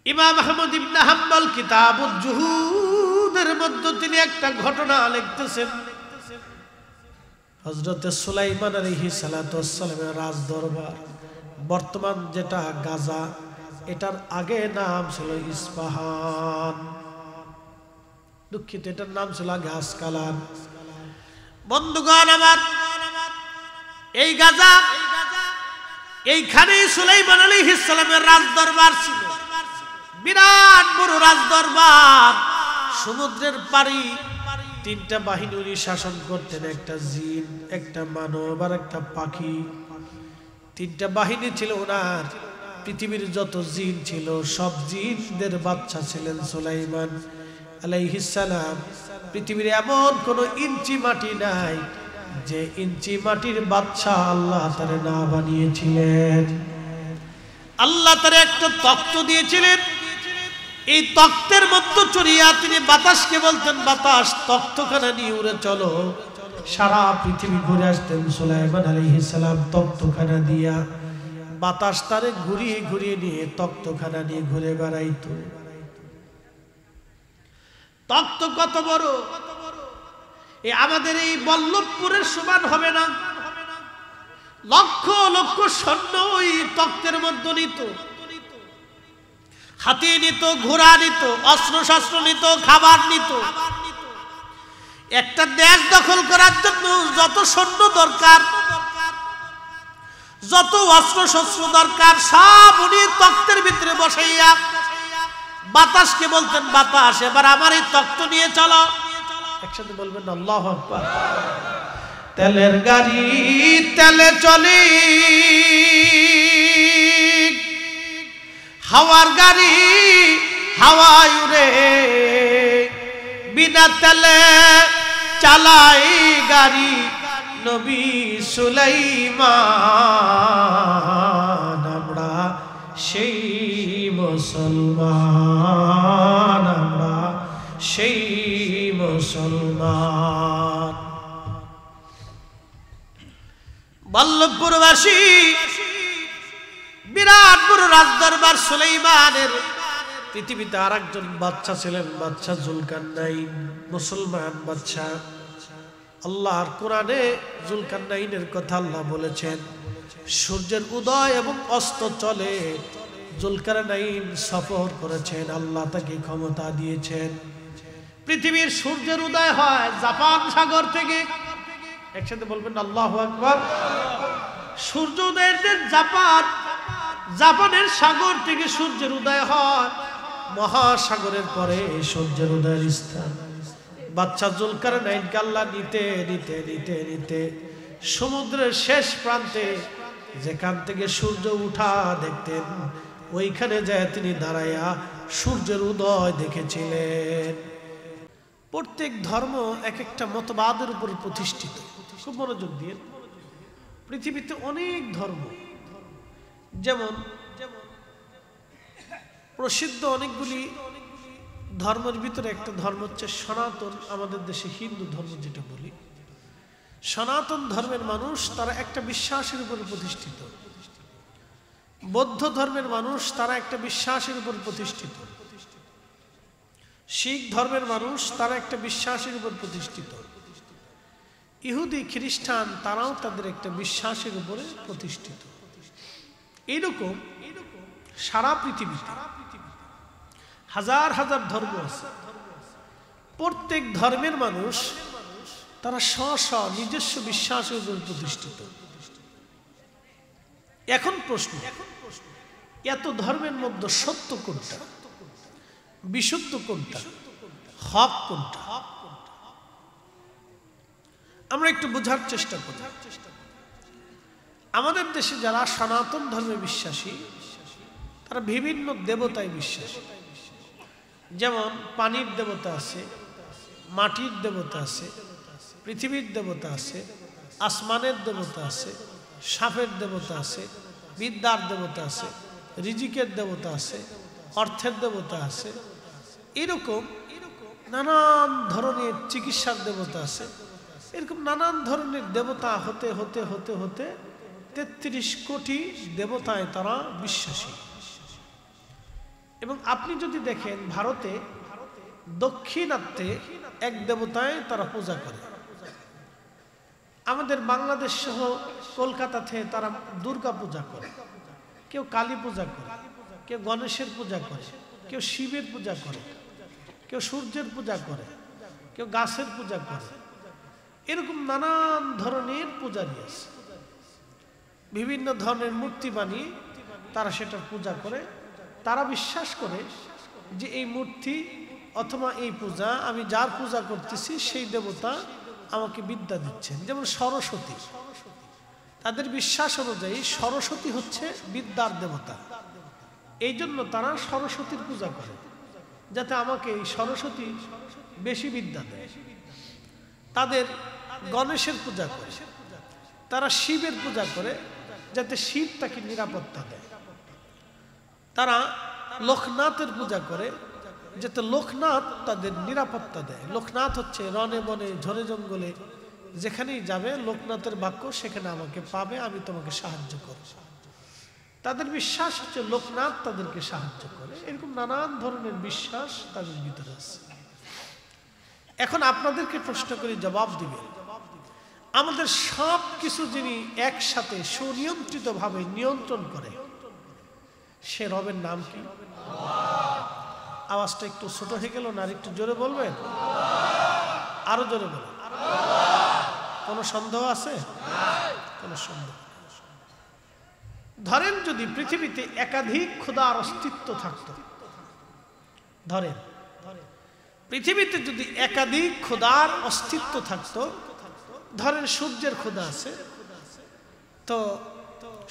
ইমাম আহমদ ইবনে হাম্বল কিতাবুল জুহুদের মধ্যে তিনি একটা ঘটনা লিখতেছেন। হযরত সুলাইমান আলাইহিস সালাতু ওয়াস সালামের রাজ দরবার, বর্তমান যেটা গাজা, এটার আগে নাম ছিল ইস্পাহান। দুঃখিত, এটার নাম ছিল আগে আসকালান। বন্ধুগণ আমার, এই গাজা, এইখানেই সুলাইমান আলাইহিস সালামের রাজ দরবার ছিল। বিরাট বড় রাজ দরবার, সমুদ্রের পাড়ি। তিনটা বাহিনী উনি শাসন করতেন, একটা জিন, একটা মানব আর একটা পাখি। তিনটা বাহিনী ছিল ওনার। পৃথিবীর যত জিন ছিল সব জিনদের বাদশা ছিলেন সুলাইমান আলাইহিস সালাম। পৃথিবীর এমন কোন ইঞ্চি মাটি নাই যে ইঞ্চি মাটির বাদশা আল্লাহ তারে না বানিয়েছিলেন। আল্লাহ তারে একটা তখ্ত দিয়েছিলেন। এই তখ্তের মধ্যে চড়িয়া তিনি বাতাসকে বলতেন, বাতাস তখ্তখানা নিয়ে উড়ে চলো। সারা পৃথিবী ঘুরে আসতেন সুলাইমান আলাইহিস সালাম তখ্তখানা দিয়া। বাতাস তারে ঘুরিয়ে ঘুরিয়ে নিয়ে তখ্তখানা নিয়ে ঘুরে বেড়াইতো। তখ্ত কত বড়! আমাদের এই বল্লভপুরের সমান হবে না। লক্ষ লক্ষ সৈন্য ওই তখ্তের মধ্যে নিত, হাতি নিত, ঘোড়া নিত, অস্ত্র শস্ত্র নিত, খাবার নিত। একটা দেশ দখল করার জন্য যত সৈন্য দরকার, যত অস্ত্র শস্ত্র দরকার, সব উনি তখ্তের ভিতরে বসাইয়া বাতাসকে বলতেন, বাতাস এবার আমার এই তখ্ত নিয়ে চলো। একসাথে বলবেন আল্লাহু আকবার। তেলের গাড়ি তেলে চলে, হাওয়ার গাড়ি হাওয়ায় উড়ে, বিনা তেলে চালাই গাড়ি নবী সুলাইমান। আমরা সেই মুসলমান, আমরা সেই মুসলমান। বল্লভপুরবাসী, বিরাট বড় রাজদরবার সুলাইমানের। পৃথিবীতে আর একজন বাদশা ছিলেন, বাদশা জুলকারনাইন, মুসলমান বাদশা। আল্লাহর কোরআনে জুলকারনাইনের কথা আল্লাহ বলেছেন, সূর্যের উদয় এবং অস্ত চলে। জুলকারনাইন সফর করেছেন, আল্লাহ তাকে ক্ষমতা দিয়েছেন। পৃথিবীর সূর্যের উদয় হয় জাপান সাগর থেকে। একসাথে বলবেন আল্লাহু আকবার। সূর্য উদয়ের দিন জাপান, জাপানের সাগর থেকে সূর্যের উদয় হয়। মহাসাগরের পরে সূর্যের উদয়ের স্থান। বাদশা জুলকারনাইনকে আল্লাহ নিতে নিতে নিতে নিতে সমুদ্রের শেষ প্রান্তে, যেখান থেকে সূর্য উঠা দেখতেন, ওইখানে যায় তিনি দাঁড়াইয়া সূর্যের উদয় দেখেছিলেন। প্রত্যেক ধর্ম এক একটা মতবাদের উপর প্রতিষ্ঠিত। খুব মনোযোগ দিয়ে, পৃথিবীতে অনেক ধর্ম, যেমন প্রসিদ্ধ অনেকগুলি ধর্মের ভিতরে একটা ধর্ম হচ্ছে সনাতন। আমাদের দেশে হিন্দু ধর্ম যেটা বলি, সনাতন ধর্মের মানুষ তারা একটা বিশ্বাসের উপর প্রতিষ্ঠিত। বৌদ্ধ ধর্মের মানুষ তারা একটা বিশ্বাসের উপর প্রতিষ্ঠিত। শিখ ধর্মের মানুষ তারা একটা বিশ্বাসের উপর প্রতিষ্ঠিত। ইহুদি খ্রিস্টান তারাও তাদের একটা বিশ্বাসের উপরে প্রতিষ্ঠিত। এইরকম সারা পৃথিবীতে হাজার হাজার ধর্ম আছে। প্রত্যেক ধর্মের মানুষ তারা স্ব স্ব নিজস্ব বিশ্বাসের উপর প্রতিষ্ঠিত। এখন প্রশ্ন, এত ধর্মের মধ্যে সত্য কোনটা, বিশুদ্ধ কোনটা, হক কোনটা? আমরা একটু বোঝার চেষ্টা করি। আমাদের দেশে যারা সনাতন ধর্মে বিশ্বাসী, তারা বিভিন্ন দেবতায় বিশ্বাসী। যেমন পানির দেবতা আছে, মাটির দেবতা আছে, পৃথিবীর দেবতা আছে, আসমানের দেবতা আছে, সাপের দেবতা আছে, বিদ্যার দেবতা আছে, রিজিকের দেবতা আছে, অর্থের দেবতা আছে। এরকম নানান ধরনের চিকিৎসার দেবতা আছে। এরকম নানান ধরনের দেবতা হতে হতে হতে হতে 33 কোটি দেবতায় তারা বিশ্বাসী। এবং আপনি যদি দেখেন ভারতে দক্ষিণাত্যে এক দেবতায় তারা পূজা করে। আমাদের বাংলাদেশ সহ কলকাতাতে তারা দুর্গা পূজা করে, কেউ কালী পূজা করে, কেউ গণেশের পূজা করে, কেউ শিবের পূজা করে, কেউ সূর্যের পূজা করে, কেউ গাছের পূজা করে। এরকম নানান ধরনের পূজারী আছে। বিভিন্ন ধরনের মূর্তি বানিয়ে তারা সেটার পূজা করে। তারা বিশ্বাস করে যে এই মূর্তি অথবা এই পূজা, আমি যার পূজা করতেছি সেই দেবতা আমাকে বিদ্যা দিচ্ছেন। যেমন সরস্বতী, তাদের বিশ্বাস অনুযায়ী সরস্বতী হচ্ছে বিদ্যার দেবতা। এই জন্য তারা সরস্বতীর পূজা করে, যাতে আমাকে এই সরস্বতী বেশি বিদ্যা দেয়। তাদের গণেশের পূজা করে, তারা শিবের পূজা করে, যাতে শিব তাকে নিরাপত্তা দেয়। তারা লোকনাথের পূজা করে, যাতে লোকনাথ তাদের নিরাপত্তা দেয়। লোকনাথ হচ্ছে রনে বনে ঝরে জঙ্গলে যেখানেই যাবে লোকনাথের বাক্য সেখানে আমাকে পাবে, আমি তোমাকে সাহায্য করব। তাদের বিশ্বাস হচ্ছে লোকনাথ তাদেরকে সাহায্য করে। এরকম নানান ধরনের বিশ্বাস তাদের ভিতরে আছে। এখন আপনাদেরকে প্রশ্ন করে জবাব দিবে, আমাদের সব কিছু যিনি একসাথে সুনিয়ন্ত্রিতভাবে নিয়ন্ত্রণ করে সে রবের নাম কি? আওয়াজটা একটু ছোট হয়ে গেল না? আর একটু জোরে বলবেন, আরো জোরে বলবেন। কোনো সন্দেহ আছে? কোনো সন্দেহ? ধরেন যদি পৃথিবীতে একাধিক খোদার অস্তিত্ব থাকত, ধরেন পৃথিবীতে যদি একাধিক খোদার অস্তিত্ব থাকত, ধরেন সূর্যের খোদা আছে, তো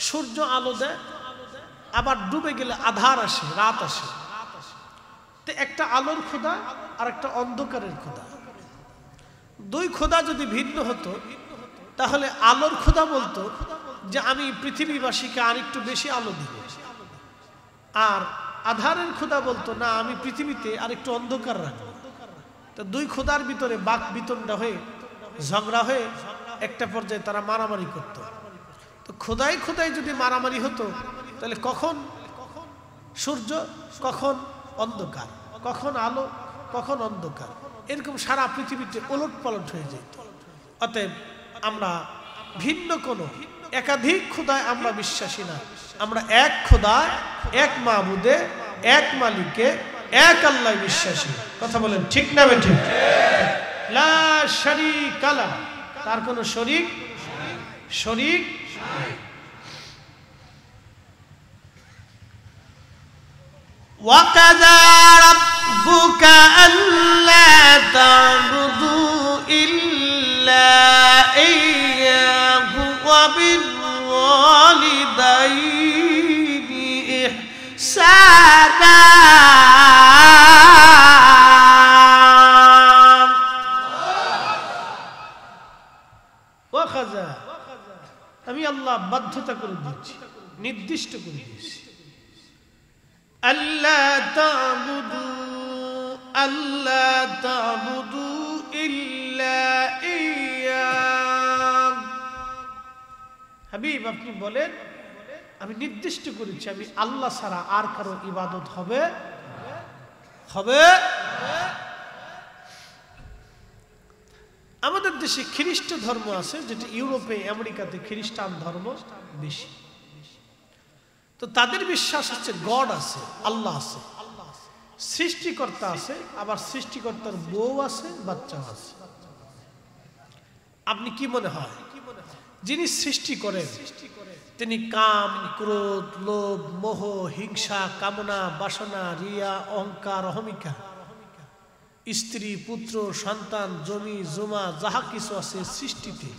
সূর্য আলো দেয়, আবার ডুবে গেলে আধার আসে, রাত আসে। তো একটা আলোর খোদা আর একটা অন্ধকারের খোদা, দুই খোদা যদি ভিন্ন হতো, তাহলে আলোর খোদা বলতো যে আমি পৃথিবীবাসীকে আর একটু বেশি আলো দিব, আর আধারের খোদা বলতো না, আমি পৃথিবীতে আর একটু অন্ধকার রাখবো। তো দুই খোদার ভিতরে বাক বিতণ্ডা হয়ে ঝগড়া হয়ে একটা পর্যায়ে তারা মারামারি করত। তো খোদাই খোদাই যদি মারামারি হতো, তাহলে কখন সূর্য, কখন অন্ধকার, কখন আলো, কখন অন্ধকার, এরকম সারা পৃথিবীতে ওলট পালট হয়ে যেত। অতএব আমরা ভিন্ন কোনো একাধিক খোদায় আমরা বিশ্বাসী না, আমরা এক খোদায়, এক মাবুদে, এক মালিকে, এক আল্লাহ বিশ্বাসী। কথা বলেন ঠিক না বেঠিক? লা শারীকা লাহু, তার কোনো শরীক নাই। وَقَضَى رَبُّكَ أَلَّا تَعْبُدُوا إِلَّا إِيَّاهُ وَبِالْوَالِدَيْنِ إِحْسَانًا। وَقَضَى, আমি আল্লাহ বাধ্যতা করে দিচ্ছি, নির্দিষ্ট করে দিয়েছি, আল্লাহ তা'বুদু ইল্লা ইয়্যাহ। হাবিব আপনি বলেন, আমি নির্দিষ্ট করেছি আমি আল্লাহ ছাড়া আর কারো ইবাদত হবে। আমাদের দেশে খ্রিস্ট ধর্ম আছে, যেটা ইউরোপে আমেরিকাতে খ্রিস্টান ধর্ম বেশি। তো তাদের বিশ্বাস হচ্ছে গড আছে, আল্লাহ আছে, সৃষ্টিকর্তা আছে, আবার সৃষ্টিকর্তার বউ আছে, বাচ্চাও আছে। আপনি কি মনে হয় যিনি সৃষ্টি করেন তিনি কাম, ক্রোধ, লোভ, মোহ, হিংসা, কামনা, বাসনা, রিয়া, অহংকার, অহমিকা, স্ত্রী, পুত্র, সন্তান, জমি জমা যাহা কিছু আছে সৃষ্টিতে,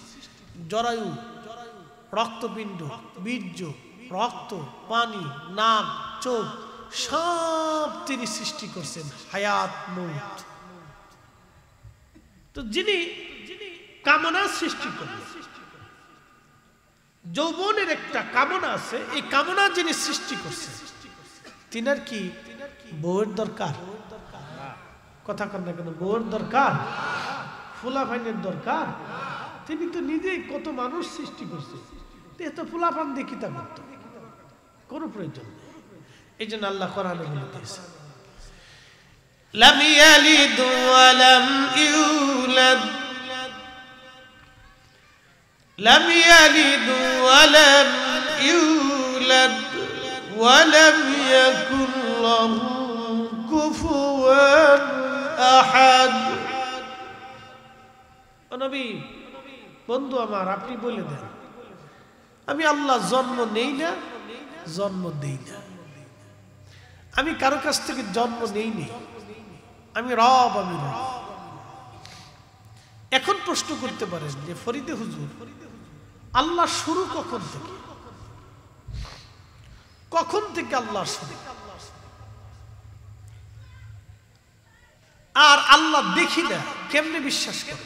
জরায়ু, রক্তপিণ্ড, বীর্য, রক্ত, পানি, নাক, চোখ, সব তিনি সৃষ্টি করছেন, হায়াত, মৌত। তো যিনি কামনা সৃষ্টি করলেন, যৌবনের একটা কামনা আছে, এই কামনা যিনি সৃষ্টি করছেন, তিনার কি বউয়ের দরকার? কথা কন না কেন? বউয়ের দরকার, ফুলাফাইনের দরকার? তিনি তো নিজেই কত মানুষ সৃষ্টি করছে, এত ফুলাফান দিয়ে কিতা করত? কোনো প্রয়োজন নেই। এই জন্য আল্লাহ কোরআনে বলে দিয়েছেন লাম ইয়ালিদ ওয়া লাম ইউলাদ লাম ইয়ালিদ ওয়া লাম ইউলাদ ওয়া লাম ইয়াকুন লাহু কুফুওয়ান আহাদ। ও নবী, বন্ধু আমার, আপনি বলে দেন আমি আল্লাহ জন্ম নেই না, জন্ম দেই না, আমি কারো কাছ থেকে জন্ম নেইনি, আমি রব, আমি রব। এখন প্রশ্ন করতে পারেন যে ফরিদে হুজুর, আল্লাহ শুরু কখন থেকে? কখন থেকে আল্লাহ শুরু? আর আল্লাহ দেখি না, কেমনে বিশ্বাস করে?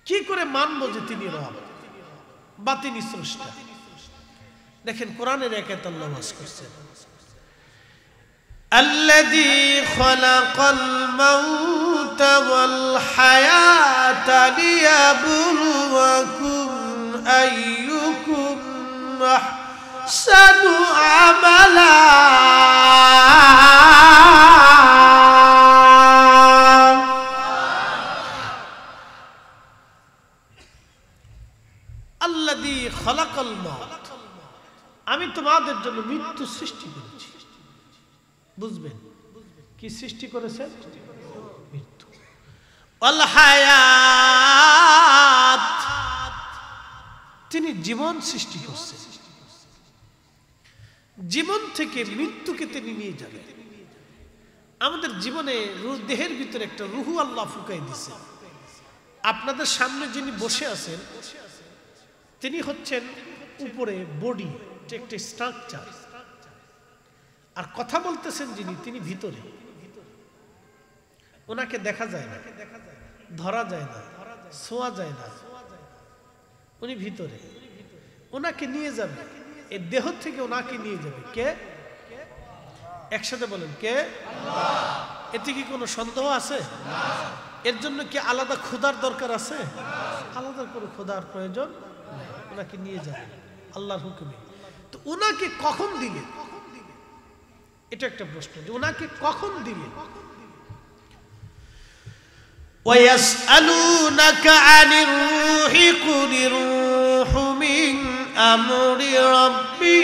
কি করে মানবো যে তিনি রব বা তিনি স্রষ্টা? দেখেন কোরআনের এক আয়াত আল্লাহ ওয়াজ করছেন আল্লাযী খালাকাল মাউতা ওয়াল হায়াতা লিয়াবলুয়াকুম আইয়ুকুম আহসানু আমালা। আল্লাযী খালাকাল মাউত, আমি তোমাদের জন্য মৃত্যু সৃষ্টি করেছি। বুঝবেন কি সৃষ্টি করেছেন? মৃত্যু। ওয়াল হায়াত, তিনি জীবন সৃষ্টি করছেন। জীবন থেকে মৃত্যুকে তিনি নিয়ে যাবেন। আমাদের জীবনে দেহের ভিতরে একটা রুহু আল্লাহ ফুঁকাই দিয়েছে। আপনাদের সামনে যিনি বসে আছেন তিনি হচ্ছেন উপরে বডি, একটা স্ট্রাকচার, আর কথা বলতেছেন যিনি, তিনি ভিতরে। ওনাকে দেখা যায় না, ধরা যায় না, ছোঁয়া যায় না, উনি ভিতরে। ওনাকে নিয়ে যাবে, এই দেহ থেকে ওনাকে নিয়ে যাবে কে? একসাথে বলেন কে? আল্লাহ। এতে কি কোনো সন্দেহ আছে? এর জন্য কি আলাদা খোদার দরকার আছে? আলাদা কোনো খোদার প্রয়োজন? ওনাকে নিয়ে যাবে আল্লাহর হুকুমে। তো ওনাকে কখন দিলে? এটা একটা প্রশ্ন, যে ওনাকে কখন দিলে? وَيَسْأَلُونَكَ عَنِ الرُّوحِ قُلِ الرُّوحُ مِنْ أَمْرِ رَبِّي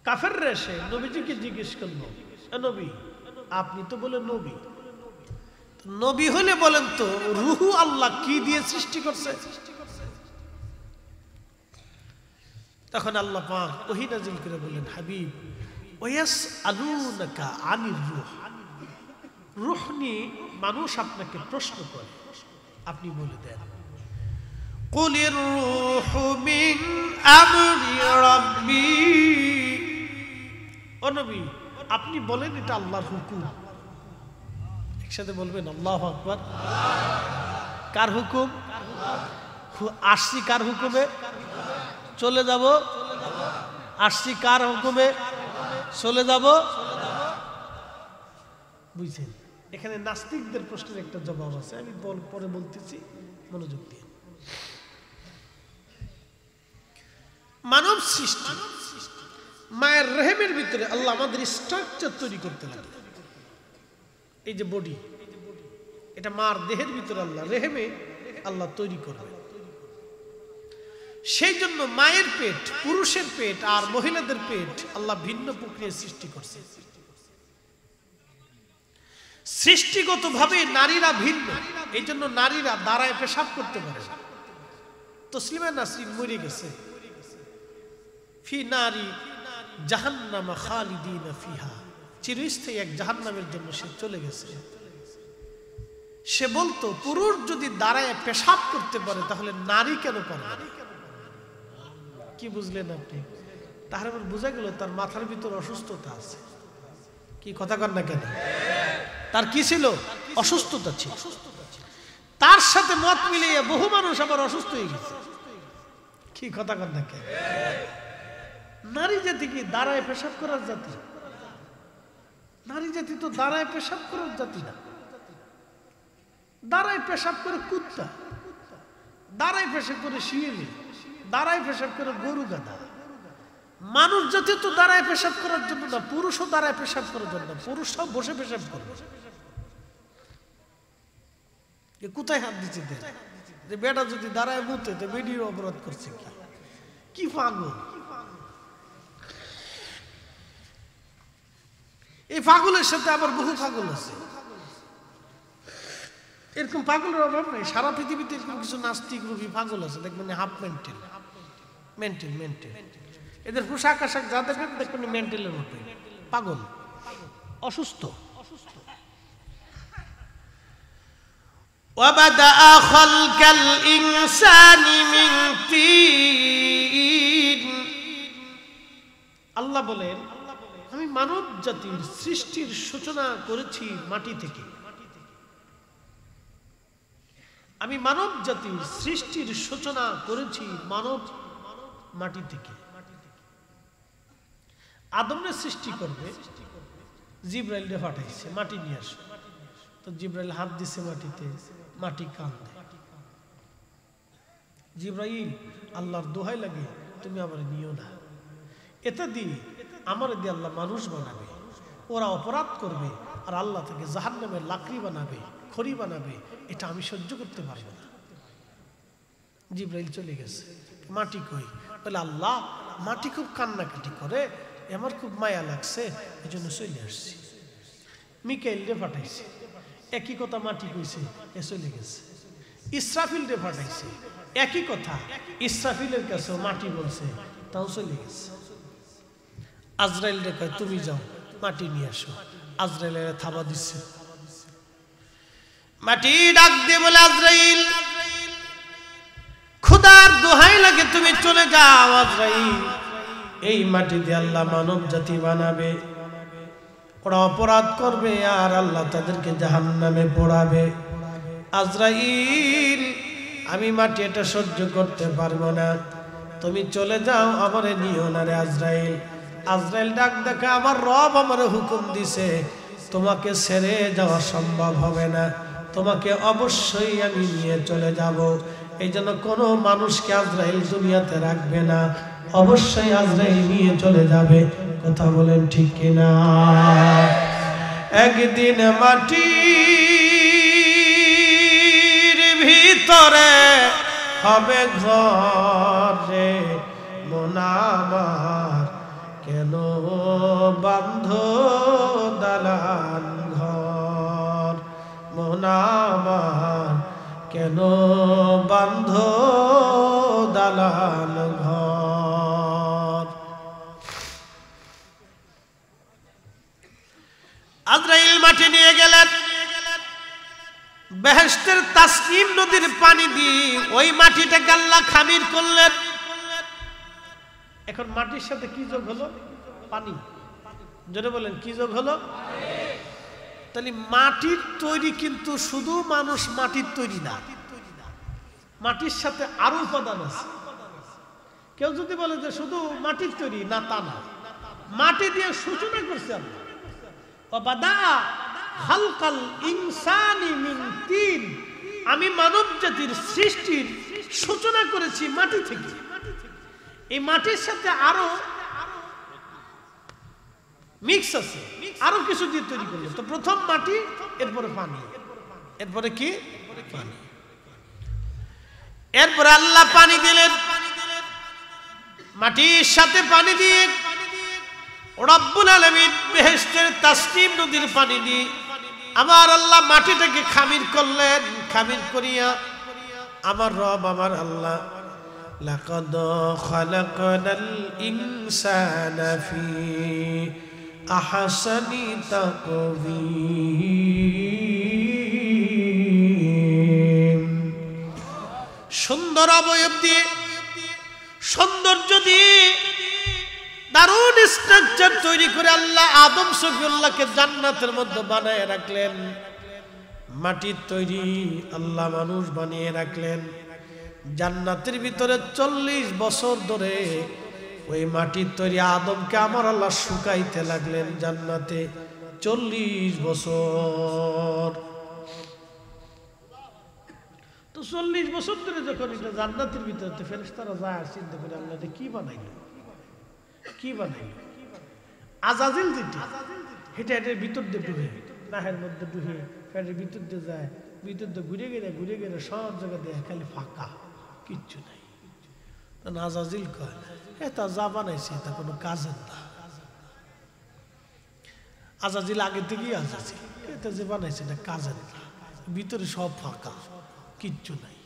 কাফেররা এসে নবীজিকে জিজ্ঞেস করলো, নবী আপনি তো বলেন নবী, নবী হলে বলেন তো রুহু আল্লাহ কি দিয়ে সৃষ্টি করছে? তখন আল্লাহ পাক ওহী নাযিল করে বলেন, হাবিব ওয়ায়াসআলুনাকা আনির রূহ, রূহ নিয়ে মানুষ আপনাকে প্রশ্ন করে, আপনি বলে দেন কুলির রূহু মিন আমরি রাব্বি। ও নবী আপনি বলেন এটা আল্লাহর হুকুম। একসাথে বলবেন আল্লাহু আকবার। কার হুকুম? আসছি কার হুকুমে? চলে যাব। আসছি কার হুকুমে? চলে যাব। বুঝছেন? এখানে নাস্তিকদের প্রশ্নের একটা জবাব আছে, আমি পরে বলতেছি, মনোযোগ দিয়ে। মানব সৃষ্টি, মায়ের রেহেমের ভিতরে আল্লাহ আমাদের স্ট্রাকচার তৈরি করতে লাগে। এই যে বডি, এটা মার দেহের ভিতরে আল্লাহ রেহেমে আল্লাহ তৈরি করবে। সেই জন্য মায়ের পেট, পুরুষের পেট আর মহিলাদের পেট আল্লাহ ভিন্ন প্রক্রিয়ায় সৃষ্টি করছে। সৃষ্টিগতভাবে নারীরা ভিন্ন, এই জন্য নারীরা দাঁড়ায় পেশাব করতে পারে। তসলিমা নাসরিন মরে গেছে, ফি নারী জাহান্নামা খালিদিনা ফিহা, চিরস্থায়ী এক জাহান্নামের জন্য সে চলে গেছে। সে বলতো পুরুষ যদি দাঁড়ায় পেশাব করতে পারে তাহলে নারী কেন পারে না? কি বুঝলেন আপনি? তাহলে বোঝা গেল তার মাথার ভিতর অসুস্থতা আছে। কি কথা কন না কেন? তার কি ছিল? অসুস্থতা ছিল। তার সাথে মত মিলিয়ে বহু মানুষ আবার অসুস্থ হয়ে গেছে। কি কথা কন না কেন? নারী জাতি কি দাঁড়ায় পেশাব করার জাতি? নারী জাতি তো দাঁড়ায় পেশাব করার জাতি না। দাঁড়ায় পেশাব করে কুত্তা, দাঁড়ায় পেশাব করে শিয়ালি, দাঁড়ায় পেশাব করে গরু গাধা। মানুষ জাতি তো দাঁড়ায় পেশাব করার জন্য না, পুরুষও দাঁড়ায় পেশাব করার জন্য, পুরুষরাও বসে পেশাব করবে। কোথায় হাত দিচ্ছে যে বেটা যদি দাঁড়ায় মুতে তো বেডির অপরাধ করছে কি পাগল। এই পাগলের সাথে আবার বহু পাগল আছে, এরকম পাগলের অভাব নেই। সারা পৃথিবীতে এরকম কিছু নাস্তিক রূপী পাগল আছে, দেখবেন হাফ মেন্টাল, মেন্টাল মেন্টাল। এদের পোশাক আশাক যা দেখবেন দেখবেন মেন্টালের মতো পাগল, অসুস্থ। وبدأ خلق الإنسان من طين আল্লাহ বলেন আমি মানব জাতির সৃষ্টির সূচনা করেছি মাটি থেকে। আমি মানব জাতির সৃষ্টির সূচনা করেছি মানব মাটি থেকে। আদমের সৃষ্টি করবে, জিব্রাইলকে পাঠাইছে মাটি নিয়ে আসে। তো জিব্রাইল হাত দিছে মাটিতে, মাটি কাঁদে। জিব্রাইল আল্লাহর দোহাই লাগে তুমি আমার নিও না, এটা দিয়ে আমার দিয়ে আল্লাহ মানুষ বানাবে, ওরা অপরাধ করবে আর আল্লাহ থেকে জাহান্নামের লাকড়ি বানাবে, খড়ি বানাবে, এটা আমি সহ্য করতে পারবো না। জিব্রাইল চলে গেছে। মাটি কই? বলে আল্লাহ মাটি খুব কান্নাকাটি করে, আমার খুব মায়া লাগছে, এই জন্য চলে আসছি। মিকাইল রে পাঠাইছে, একই কথা মাটি কইছে, এ চলে গেছে। ইসরাফিল রে পাঠাইছে, একই কথা ইসরাফিলের কাছে মাটি বলছে, তাও চলে গেছে। আজরাইল রে কয় তুমি যাও মাটি নিয়ে আসো, আজরাইলের থাবা দিচ্ছে। মাটি ডাক দিয়ে বলে আজরাইল খোদার দোহাই লাগে তুমি চলে যাও। আজরাইল এই মাটি দিয়ে আল্লাহ মানব জাতি বানাবে, ওরা অপরাধ করবে আর আল্লাহ তাদেরকে জাহান্নামে পোড়াবে। আজরাইল আমি মাটি এটা সহ্য করতে পারবো না, তুমি চলে যাও, আমারে নিও না রে আজরাইল। আজরাইল ডাক দেখে আমার রব আমারে হুকুম দিছে তোমাকে ছেড়ে যাওয়া সম্ভব হবে না, তোমাকে অবশ্যই আমি নিয়ে চলে যাব। এই জন্য কোনো মানুষকে আজরাইল দুনিয়াতে রাখবে না, অবশ্যই আজরাইল নিয়ে চলে যাবে। কথা বলেন ঠিক কিনা? একদিন মাটির ভিতরে হবে ঘরে মন আমার, কেন বান্ধ দালান ঘর, মন আমার কেন বান্ধ দালান ঘর। আজরাইল মাটি নিয়ে গেলেন, বেহেশতের তাসনিম নদীর পানি দিয়ে ওই মাটিটাকে আল্লাহ খামির করলেন। এখন মাটির সাথে কি যোগ হলো? পানি। জোরে বলেন কি যোগ হলো? তাহলে মাটির তৈরি কিন্তু শুধু মানুষ মাটির তৈরি না, মাটির সাথে আরো উপাদান আছে। কেউ যদি বলে যে শুধু মাটির তৈরি, না তা না, মাটি দিয়ে সূচনা করছে আল্লাহ। আমি মানব জাতির সৃষ্টির সূচনা করেছি মাটি থেকে। এই মাটির সাথে আরো মিক্স আছে, আরো কিছু দিয়ে তৈরি করলো। তো প্রথম মাটি, এরপরে পানি, এরপরে কি পানি, এরপরে আল্লাহ পানি দিলেন। মাটির সাথে পানি দিয়ে রব্বুল আলামিন বেহেশতের তাসনিম নদীর পানি দিয়ে আমার আল্লাহ মাটিটাকে খামির করলেন। খামির করিয়া আমার রব আমার আল্লাহ লাকাদ খালাকনাল ইনসানা ফি আহসানি তাকওয়িম, সুন্দর অবয়ব দিয়ে, সৌন্দর্য দিয়ে, দারুণ স্ট্রাকচার তৈরি করে আল্লাহ আদম সফিউল্লাহকে জান্নাতের মধ্যে বানায় রাখলেন। মাটির তৈরি আল্লাহ মানুষ বানিয়ে রাখলেন জান্নাতের ভিতরে। 40 বছর ধরে ওই মাটির তৈরি আদমকে আমার আল্লাহ শুকাইতে লাগলেন জান্নাতে। 40 বছর তো 40 বছর ধরে যখন এটা জান্নাতের ভিতরে ফেরেশতারা যায় আর চিন্তা করে আল্লাহ এটা কি বানাইলো, কি বানাইলো। আজাজিল যেটা এটা এটার ভিতর দিয়ে ঢুকে, নাহের মধ্যে ঢুকে ফ্যানের ভিতর দিয়ে যায়, ভিতর দিয়ে ঘুরে গেলে সব জায়গা দিয়ে খালি ফাঁকা, কিচ্ছু নাই। আজাজিল কয় এটা যা বানাইছে এটা কোনো কাজের না। আজাজিল আগে থেকেই আজাজিল, এটা যে বানাইছে এটা কাজের না, ভিতরে সব ফাঁকা, কিচ্ছু নাই।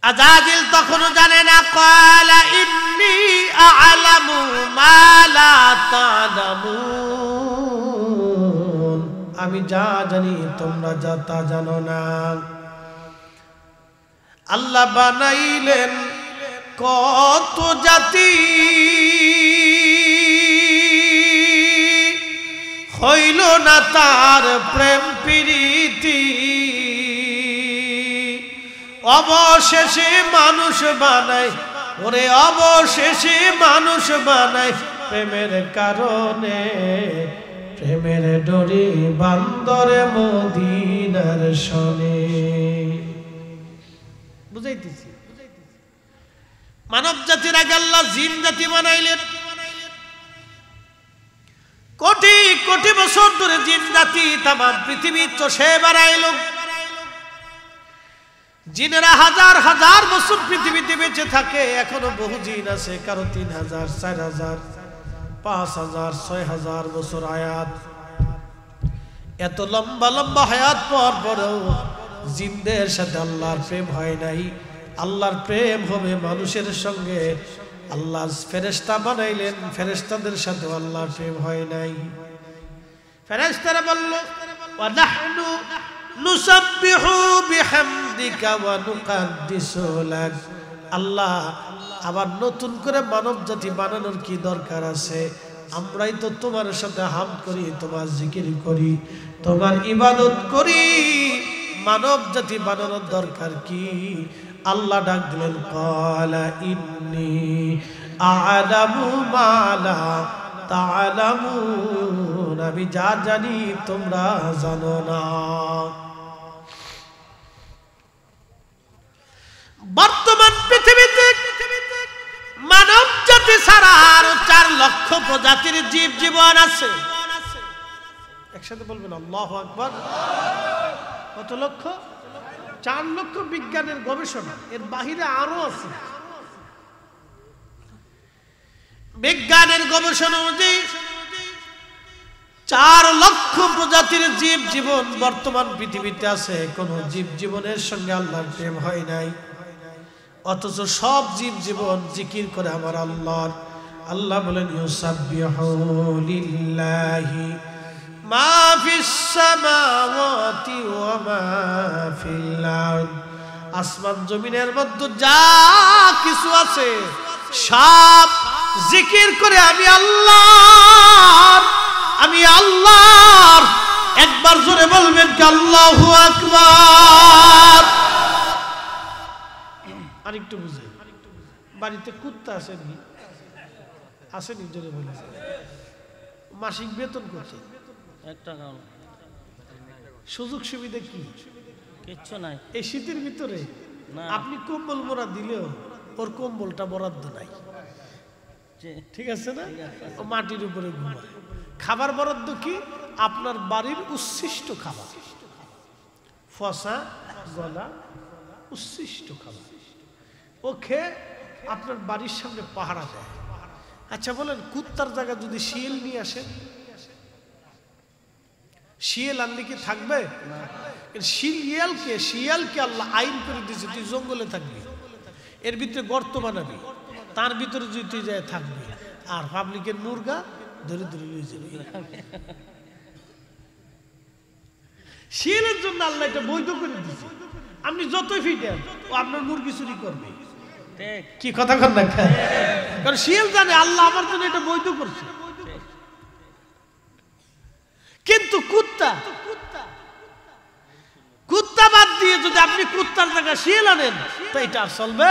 আজাজিল তখনও জানে না, ক্বালা ইন্নী আ'লামু মা লা তা'লামুন, আমি যা জানি তোমরা যা তা জানো না। আল্লাহ বানাইলেন কত জাতি, হইল না তার প্রেম প্রীতি, অবশেষে মানুষ বানায়, ওরে অবশেষে মানুষ বানায় প্রেমের কারণে, প্রেমের ডোরে বান্দরে মদিনার শনে। বুঝাইতেছি, মানব জাতির আগে আল্লাহ জিন জাতি বানাইলেন। কোটি কোটি বছর ধরে জিন জাতি তাম পৃথিবী চষে বেড়াইল। জিনেরা হাজার হাজার বছর পৃথিবীতে বেঁচে থাকে, এখনো বহু জিন আছে, কারো 3000, 4000, 5000, 6000 বছর হায়াত। এত লম্বা লম্বা হায়াত পর পরেও জিনদের সাথে আল্লাহর প্রেম হয় নাই। আল্লাহর প্রেম হবে মানুষের সঙ্গে। আল্লাহ ফেরেশতা বানাইলেন, ফেরেশতাদের সাথে আল্লাহর প্রেম হয় নাই। ফেরেশতারা বলল, ওয়া নাহনু নুসাব্বিহু বিহামদিকা ওয়া নুকাদ্দিসু লাক। আল্লাহ আবার নতুন করে মানব জাতি বানানোর কি দরকার আছে? আমরাই তো তোমার সাথে হামদ করি, তোমার জিকির করি, তোমার ইবাদত করি, মানব জাতি বানানোর দরকার কি? আল্লাহ ডাক দিলেন, ক্বালা ইন্নী আ'লামু মা লা তা'লামুন, আমি যা জানি তোমরা জানো না। বর্তমান পৃথিবীতে মানব জাতি ছাড়া আরো 4 লক্ষ প্রজাতির জীব জীবন আছে। একসাথে বলবেন আল্লাহু আকবার। কত লক্ষ? 4 লক্ষ বিজ্ঞানের গবেষণা, এর বাহিরে আরো আছে। বিজ্ঞানের গবেষণা অনুযায়ী 4 লক্ষ প্রজাতির জীব জীবন বর্তমান পৃথিবীতে আছে। কোন জীব জীবনের সঙ্গে আল্লাহর প্রেম হয় নাই, অথচ সব জীব জীবন জিকির করে আমার আল্লাহর। আল্লাহ বলেন, ইউসাব্বিহু লিল্লাহি মা ফিস সামাওয়াতি ওয়া মা ফিল আরদ। আসমান জমিনের মধ্যে যা কিছু আছে সব জিকির করে আমি আল্লাহর, আমি আল্লাহর। একবার জোরে বলবেন কি আল্লাহু আকবার। আরেকটু বুঝে, বাড়িতে কুত্তা আসেনি? আসেনি? জোরে বলে। মাসিক বেতন কত? 1 টাকা। সুযোগ সুবিধা কি? কিচ্ছু নাই। এই শীতের ভিতরে আপনি কম্বল মোড়া দিলেও ওর কম্বলটা বরাদ্দ নাই, ঠিক আছে না? ও মাটির উপরে ঘুমায়। খাবার বরাদ্দ কি? আপনার বাড়ির উচ্ছিষ্ট খাবার, ফসা গলা উচ্ছিষ্ট খাবার, ও খেয়ে আপনার বাড়ির সামনে পাহারা দেয়। আচ্ছা বলেন, কুত্তার জায়গা যদি শিয়াল নিয়ে আসেন, শিয়াল আনলে কি থাকবে? শিয়ালকে আল্লাহ আইন করে দিয়েছে, তুই জঙ্গলে থাকবি, এর ভিতরে গর্ত বানাবি, তার ভিতরে যদি তুই যায় থাকবি, আর পাবলিকের মুরগা ধরে ধরে নিয়ে যাবি। শিয়ালের জন্য আল্লাহ এটা বৈধ করে দিয়েছে। আপনি যতই ফিটেন, ও আপনার মুরগি চুরি করবে। কি কথা কন না? কারণ শিয়াল জানে আল্লাহ আমার জন্য এটা বৈধ করছে। কিন্তু কুত্তা বাদ দিয়ে যদি আপনি কুত্তার জায়গায় শিয়াল আনেন, তো এটা আর চলবে?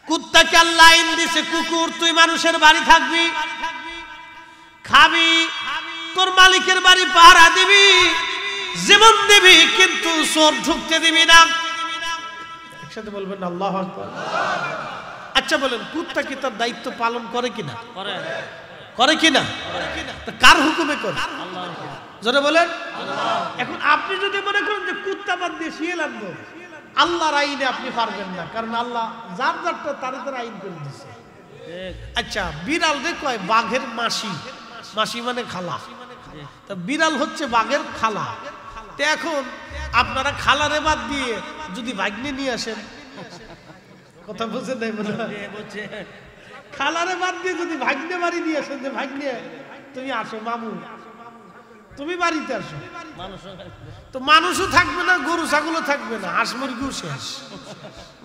কুত্তাকে আল্লাহ আইন দিছে, কুকুর তুই মানুষের বাড়ি থাকবি, খাবি, তোর মালিকের বাড়ি পাহারা দিবি, কিন্তু চোর ঢুকতে দিবি না। একসাথে বলবেন আল্লাহু আকবার। আচ্ছা বলেন, কুত্তা কি তার দায়িত্ব পালন করে কিনা? করে কিনা? কার হুকুমে করে? জোরে বলেন। এখন আপনি যদি মনে করেন যে কুত্তা বাদ দিয়ে শিয়াল আনবো, আল্লাহর আইনে আপনি পারবেন না, কারণ আল্লাহ যার যারটা তার তার আইন করে দিচ্ছে। আচ্ছা, বিড়াল রে কয় বাঘের মাসি, মাসি মানে খালা, তা বিড়াল হচ্ছে বাঘের খালা। তো এখন আপনারা খালারে বাদ দিয়ে যদি ভাগ্নে নিয়ে আসেন, কথা বুঝেন নাই মনে হয়, খালারে বাদ দিয়ে যদি ভাগ্নে বাড়ি নিয়ে আসেন, যে ভাগ্নে তুমি আসো, মামু তুমি বাড়িতে আসো, তো মানুষও থাকবে না, গরু ছাগলও থাকবে না, হাঁস মুরগিও শেষ।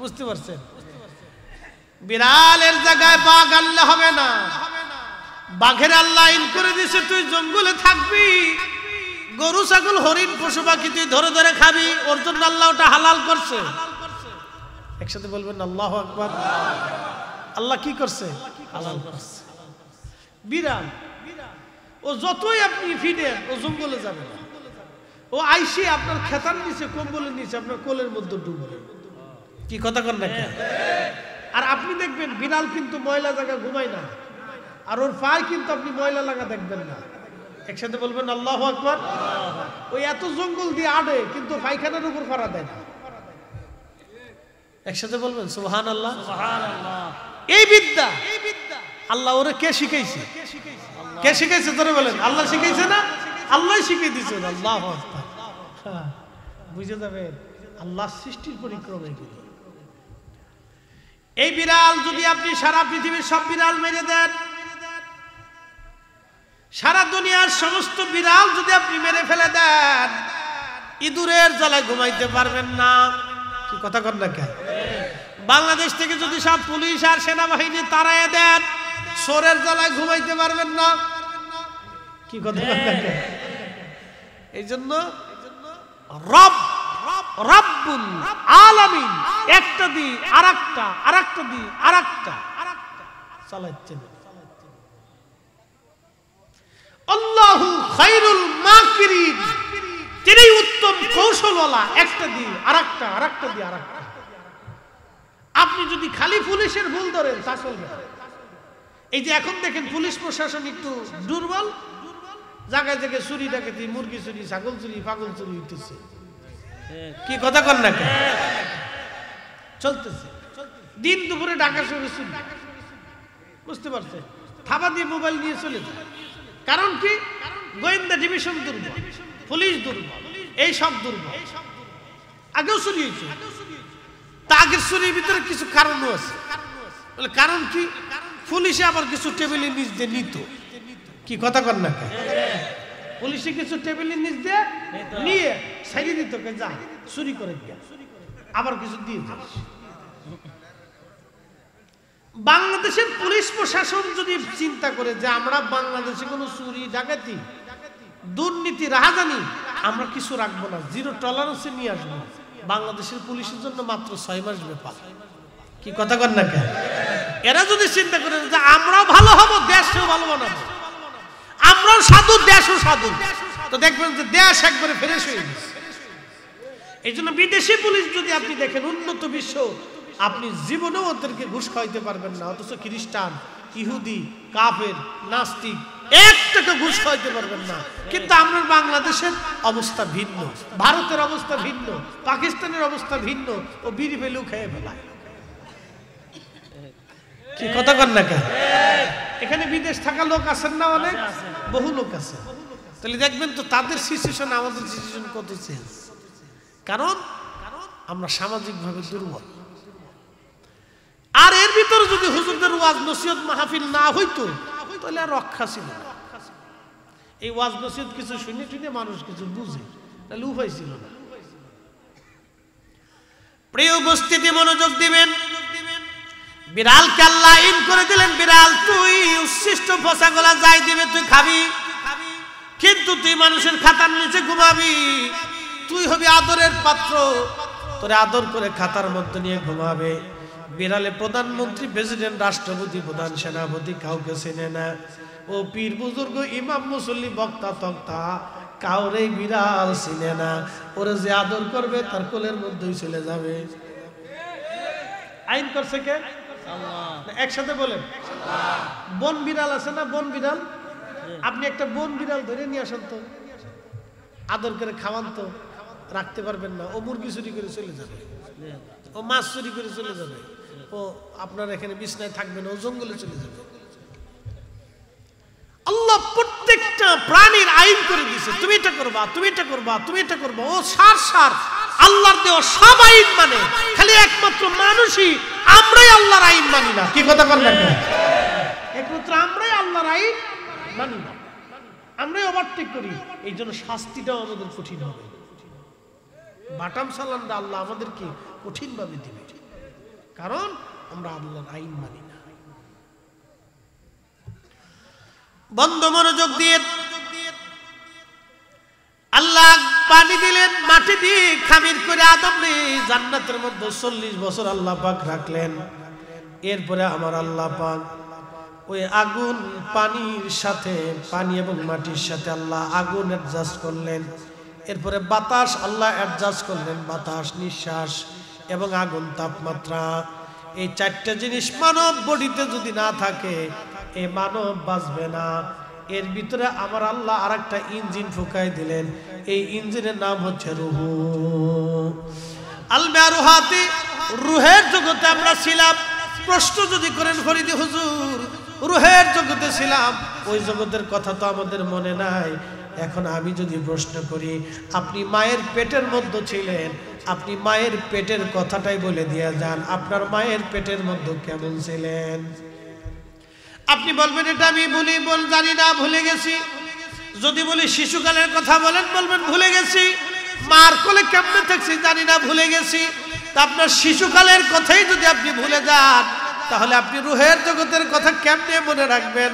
বুঝতে পারছেন? বিড়ালের জায়গায় বাঘ আনলে হবে না। বাঘের আল্লাহ আইন করে দিয়েছে তুই জঙ্গলে থাকবি, গরু ছাগল হরিণ পশু পাখি তুই ধরে ধরে খাবি, ওর জন্য আল্লাহ ওটা হালাল করছে। একসাথে বলবেন আল্লাহু আকবার। আল্লাহ কি করছে? হালাল করছে। বিড়াল ও যতই আপনি ফিডেন, ও জঙ্গলে যাবে না, ও আইসে আপনার খেতার নিচে, কম্বলের নিচে আপনার কোলের মধ্যে ডুববে। কি কথা কর না? আর আপনি দেখবেন বিড়াল কিন্তু ময়লা জায়গা ঘুমায় না, আর ওর পায়ে কিন্তু আপনি ময়লা লাগা দেখবেন না। একসাথে বলবেন আল্লাহু আকবার। ওই এত জঙ্গল দিয়ে আড়ে কিন্তু পায়খানার উপর ফাড়া দেয় না। একসাথে বলবেন সুবহানাল্লাহ। এই বিদ্যা আল্লাহ ওরে কে শিখাইছে? কে শিখাইছে? ধরে বলেন, আল্লাহ শিখাইছে না? আল্লাহ শিখিয়ে দিয়েছেন। আল্লাহু আকবার। বুঝে যাবেন আল্লাহ সৃষ্টির পরিক্রমে কি। এই বিড়াল যদি আপনি সারা পৃথিবীর সব বিড়াল মেরে দেন, সারা দুনিয়ার সমস্ত বিড়াল যদি আপনি মেরে ফেলে দেন, ইঁদুরের জ্বালায় ঘুমাইতে পারবেন না। কি কথা কর না কেন? বাংলাদেশ থেকে যদি সব পুলিশ আর সেনাবাহিনী তাড়ায় দেন, চোরের জ্বালায় ঘুমাইতে পারবেন না। কি কথা কর না কেন? এই জন্য রব্বুল আলামিন একটা দি আরেকটা, আরেকটা দি আরেকটা চালাচ্ছেন। আল্লাহু খায়রুল মাকিরিন, তিনি উত্তম কৌশলওয়ালা। একটা দি আরেকটা, আরেকটা দি আরেকটা। আপনি যদি খালি পুলিশের ভুল ধরেন তা চলবে না। এই যে এখন দেখেন পুলিশ প্রশাসন একটু দুর্বল, জায়গায় জায়গায় চুরি ডাকাতি, মুরগি চুরি, ছাগল চুরি, পাগল চুরি হইতেছে। কি কথা কর না কেন? চলতেছে। দিন দুপুরে ঢাকা শহরে চুরি, বুঝতে পারছেন? থাবা দিয়ে মোবাইল নিয়ে চলে যায়। কারণ কি? গোয়েন্দা ডিভিশন দুর্বল, পুলিশ দুর্বল, এই সব দুর্বল। আগেও চুরি হয়েছে, তা আগের চুরির ভিতরে কিছু কারণও আছে। বলে কারণ কি? পুলিশে আবার কিছু টেবিলের নিচ দিয়ে নিত। কি কথা কর না কেন? পুলিশে কিছু টেবিলের নিচ দিয়ে নিয়ে ছাড়িয়ে দিত, যা চুরি করে গিয়া আবার কিছু দিয়ে দিত। বাংলাদেশের পুলিশ প্রশাসন যদি চিন্তা করে যে আমরা বাংলাদেশে কোনো চুরি ডাকাতি দুর্নীতি রাহাজানি আমরা কিছু রাখবো না, জিরো টলারেন্সে নিয়ে আসবো, বাংলাদেশের পুলিশের জন্য মাত্র 6 মাস ব্যাপার। কি কথা কর না কেন? এরা যদি চিন্তা করে যে আমরাও ভালো হবো, দেশও ভালো বানাবো, আমরাও সাধু, দেশও সাধু, তো দেখবেন যে দেশ একবারে ফ্রেশ হয়ে গেছে। এই জন্য বিদেশি পুলিশ যদি আপনি দেখেন, উন্নত বিশ্ব, আপনি জীবনেও ওদেরকে ঘুষ খাওয়াইতে পারবেন না। অথচ খ্রিস্টান, ইহুদি, কাফের, নাস্তিক 1 টাকা ঘুষ খাওয়াইতে পারবেন না। কিন্তু আমরা বাংলাদেশের অবস্থা ভিন্ন, ভারতের অবস্থা ভিন্ন, পাকিস্তানের অবস্থা ভিন্ন। ও বিড়ি ফেলেও খেয়ে ফেলায়। কি কথা কর না কেন? এখানে বিদেশ থাকা লোক আছেন না, অনেক বহু লোক আছে। তাহলে দেখবেন তো তাদের সিচুয়েশন আমাদের সিচুয়েশন কত চেঞ্জ। কারণ আমরা সামাজিকভাবে দুর্বল। আর এর ভিতরে যদি হুজুরদের ওয়াজ নসিহত মাহফিল না হইতো তাহলে আর রক্ষা ছিল না। এই ওয়াজ নসিহত কিছু শুনে শুনে মানুষ কিছু বুঝে, তাহলে উপায় ছিল না। প্রিয় উপস্থিতি, মনোযোগ দিবেন। বিড়ালকে আল্লাহ আইন করে দিলেন, বিড়াল তুই উচ্ছিষ্ট পোশাকগুলা যাই দিবে তুই খাবি, কিন্তু তুই মানুষের খাতার নিচে ঘুমাবি। তুই হবি আদরের পাত্র, তোরে আদর করে খাতার মধ্যে নিয়ে ঘুমাবে। বিড়ালে প্রধানমন্ত্রী, প্রেসিডেন্ট, রাষ্ট্রপতি, প্রধান সেনাপতি কাউকে চেনে না। ও পীর বুজুর্গ, ইমাম, মুসল্লি, বক্তা, তক্তা কাউরে বিড়াল চিনে না, ওরে যে আদর করবে তার কোলের মধ্যেই চলে যাবে। আইন করছে কে? আল্লাহ। একসাথে বলেন, বন বিড়াল আছে না, বন বিড়াল, আপনি একটা বন বিড়াল ধরে নিয়ে আসেন তো, আদর করে খাওয়ান তো, রাখতে পারবেন না, ও মুরগি চুরি করে চলে যাবে, ও মাছ চুরি করে চলে যাবে, ও আপনার এখানে বিছনায় থাকবে না, ও জঙ্গলে চলে যাবে। আল্লাহ প্রত্যেকটা প্রাণীর আইন করে দিয়েছে, তুমি এটা করবা, তুমি এটা করবা, তুমি এটা করবা। ও সার আল্লাহর দেওয়া সব আইন মানে, খালি একমাত্র মানুষই আমরাই আল্লাহর আইন মানি না। কি কথা বলেন? একমাত্র আমরাই আল্লাহর আইন মানি না, আমরাই ওভারটেক করি। এই জন্য শাস্তিটাও আমাদের কঠিন হবে। বাটাম সালানটা আল্লাহ আমাদেরকে কঠিন ভাবে দিবে, কারণ আমরা আল্লাহর আইন মানি না। বন্ধ মনোযোগ দিয়ে আল্লাহ পানি দিলেন, মাটি দিয়ে খামির করে আদমকে জান্নাতের মধ্যে 40 বছর আল্লাহ পাক রাখলেন। এরপরে আমার আল্লাহ পাক ওই আগুন পানির সাথে, পানি এবং মাটির সাথে আল্লাহ আগুন অ্যাডজাস্ট করলেন। এরপরে বাতাস আল্লাহ অ্যাডজাস্ট করলেন, বাতাস, নিঃশ্বাস এবং আগুন, তাপমাত্রা। এই 4টা জিনিস মানব বডিতে যদি না থাকে, এই মানব বাঁচবে না। এর ভিতরে আমার আল্লাহ আরেকটা ইঞ্জিন ফুকাই দিলেন, এই ইঞ্জিনের নাম হচ্ছে রূহ। আল-মারুহাতি, রূহের জগতে আমরা ছিলাম। প্রশ্ন যদি করেন ফরিদি হুজুর, রূহের জগতে ছিলাম, ওই জগতের কথা তো আমাদের মনে নাই। এখন আমি যদি প্রশ্ন করি, আপনি মায়ের পেটের মধ্যে ছিলেন, আপনি মায়ের পেটের কথাটাই বলে দিয়ে যান, আপনার মায়ের পেটের মধ্যে কেমন ছিলেন? আপনি বলবেন এটা আমি জানি না, ভুলে গেছি। যদি বলি শিশুকালের কথা বলেন, বলবেন ভুলে গেছি। মার কোলে কেমনে থাকছি জানি না, ভুলে গেছি। তা আপনার শিশুকালের কথাই যদি আপনি ভুলে যান, তাহলে আপনি রূহের জগতের কথা কেমনে মনে রাখবেন?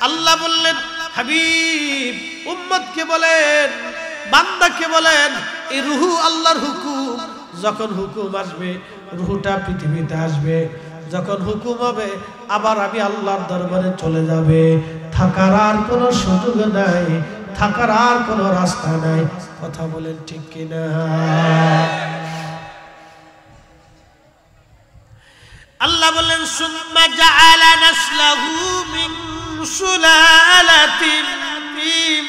আল্লাহ বললেন, হাবিব উম্মতকে বলেন, বান্দাকে বলেন, এই রূহ আল্লাহর হুকুম। যখন হুকুম আসবে, রূহটা পৃথিবীতে আসবে। যখন হুকুম হবে, আবার আমি আল্লাহর দরবারে চলে যাবে। থাকার আর কোনো সুযোগ নাই, থাকার আর কোনো রাস্তা নাই। কথা বলেন ঠিক কিনা? আল্লাহ বলেন, সুম্মা জাআলা নাসলাহু মিন সুলালাতিন মিন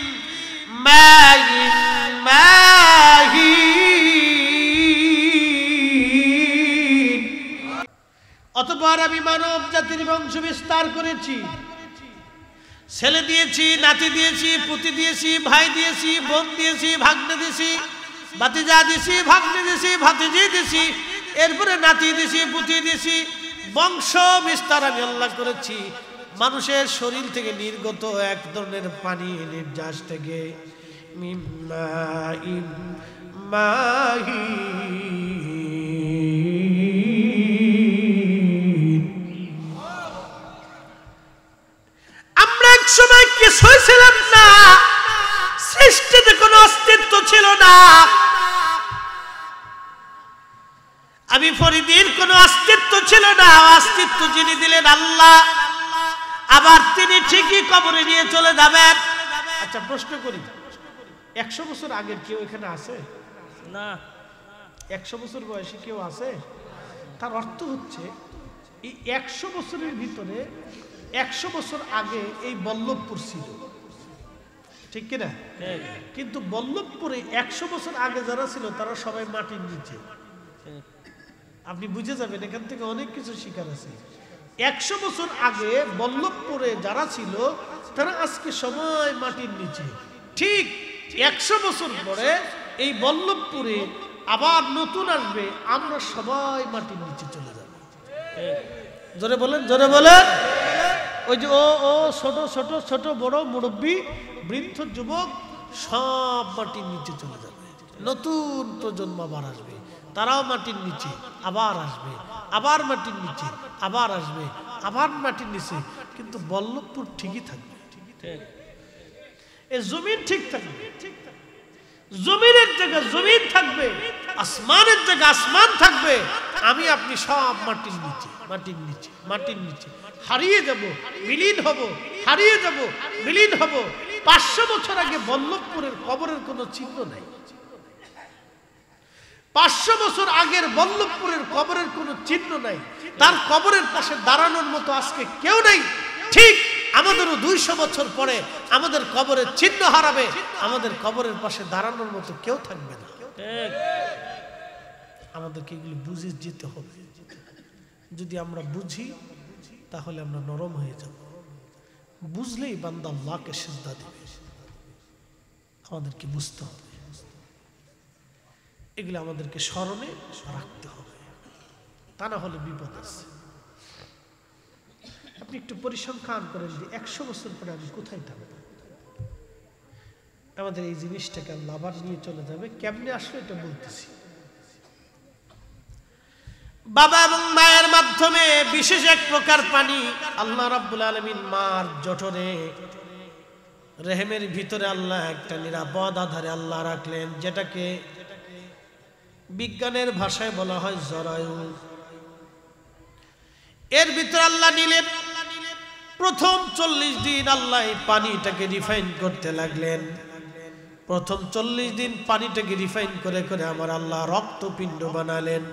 মাইন মাহিন। অতঃপর আমি মানব জাতির বংশ বিস্তার করেছি, ছেলে দিয়েছি, নাতি দিয়েছি, পুতি দিয়েছি, ভাই দিয়েছি, বোন দিয়েছি, ভাগ্নে দিয়েছি, ভাতিজা দিয়েছি, ভাগ্নে দিয়েছি, ভাতিজি দিয়েছি, এরপরে নাতি দিয়েছি, পুতি দিয়েছি। বংশ বিস্তার আমি আল্লাহ করেছি। মানুষের শরীর থেকে নির্গত এক ধরনের পানি, নির্যাস থেকে, মিন মাইন মাহিন। আমরা এক সময় কিছুই ছিলাম না, সৃষ্টিতে কোনো অস্তিত্ব ছিল না। আমি ফরিদের কোনো অস্তিত্ব ছিল না, অস্তিত্ব যিনি দিলেন আল্লাহ। আবার তিনি ঠিকই কবরে নিয়ে চলে যাবেন। আচ্ছা প্রশ্ন করি, 100 বছর আগের কেউ এখানে আছে? না। 100 বছর বয়সী কেউ আছে? তার অর্থ হচ্ছে এই 100 বছরের ভিতরে 100 বছর আগে এই বল্লভপুর ছিল, ঠিক কিনা? কিন্তু বল্লভপুরে 100 বছর আগে যারা ছিল তারা সবাই মাটির নিচে। আপনি বুঝে যাবেন, এখান থেকে অনেক কিছু শিকার আছে। 100 বছর আগে বল্লভপুরে যারা ছিল তারা আজকে সবাই মাটির নিচে। ঠিক 100 বছর পরে এই বল্লভপুরে আবার নতুন আসবে, আমরা সবাই মাটির নিচে চলে যাব। জোরে বলেন, জোরে বলেন। ওই যে ও ছোট ছোট ছোট বড় মুরব্বী, বৃদ্ধ, যুবক সব মাটির নিচে চলে যাবে। নতুন প্রজন্ম আবার আসবে, তারাও মাটির নিচে আবার আসবে, আবার মাটির নিচে আবার আসবে, আবার মাটির নিচে। কিন্তু বল্লভপুর ঠিকই থাকবে, এই জমিন ঠিক থাকবে। জমিনের জায়গা জমিন থাকবে, আসমানের জায়গা আসমান থাকবে। আমি আপনি সব মাটির নিচে, মাটির নিচে, মাটির নিচে হারিয়ে যাব, বিলীন হব, হারিয়ে যাব, বিলীন হব। 500 বছর আগে বল্লভপুরের কবরের কোনো চিহ্ন নাই। 500 বছর আগের বল্লভপুরের কবরের কোনো চিহ্ন নাই। তার কবরের পাশে দাঁড়ানোর মতো আজকে কেউ নাই। ঠিক আমাদেরও 200 বছর পরে আমাদের কবরের চিহ্ন হারাবে, আমাদের কবরের পাশে দাঁড়ানোর মতো কেউ থাকবে না। আমাদেরকে এগুলি বুঝে যেতে হবে। যদি আমরা বুঝি তাহলে আমরা নরম হয়ে যাব। বুঝলেই বান্দা আল্লাহকে সিজদা দেবে। আমাদেরকে বুঝতে হবে, এগুলো আমাদেরকে স্মরণে রাখতে হবে, তা না হলে বিপদ আছে। আপনি একটু পরিসংখ্যান করেন যে 100 বছর পরে আমি কোথায় থাকবো। আমাদের এই জিনিসটাকে আল্লাহ আবার নিয়ে চলে যাবে। কেমনে আসলে এটা বলতেছি। বাবা এবং মায়ের মাধ্যমে বিশেষ এক প্রকার পানি আল্লাহ রাব্বুল আলামিন মার জঠরে রেহেমের ভিতরে আল্লাহ একটা নিরাপদ আধারে আল্লাহ রাখলেন, যেটাকে বিজ্ঞানের ভাষায় বলা হয় জরায়ু। এর ভিতরে আল্লাহ নিলেন। প্রথম 40 দিন আল্লাহ এই পানিটাকে রিফাইন করতে লাগলেন। প্রথম 40 দিন পানিটাকে রিফাইন করে করে আমার আল্লাহ রক্তপিণ্ড বানালেন।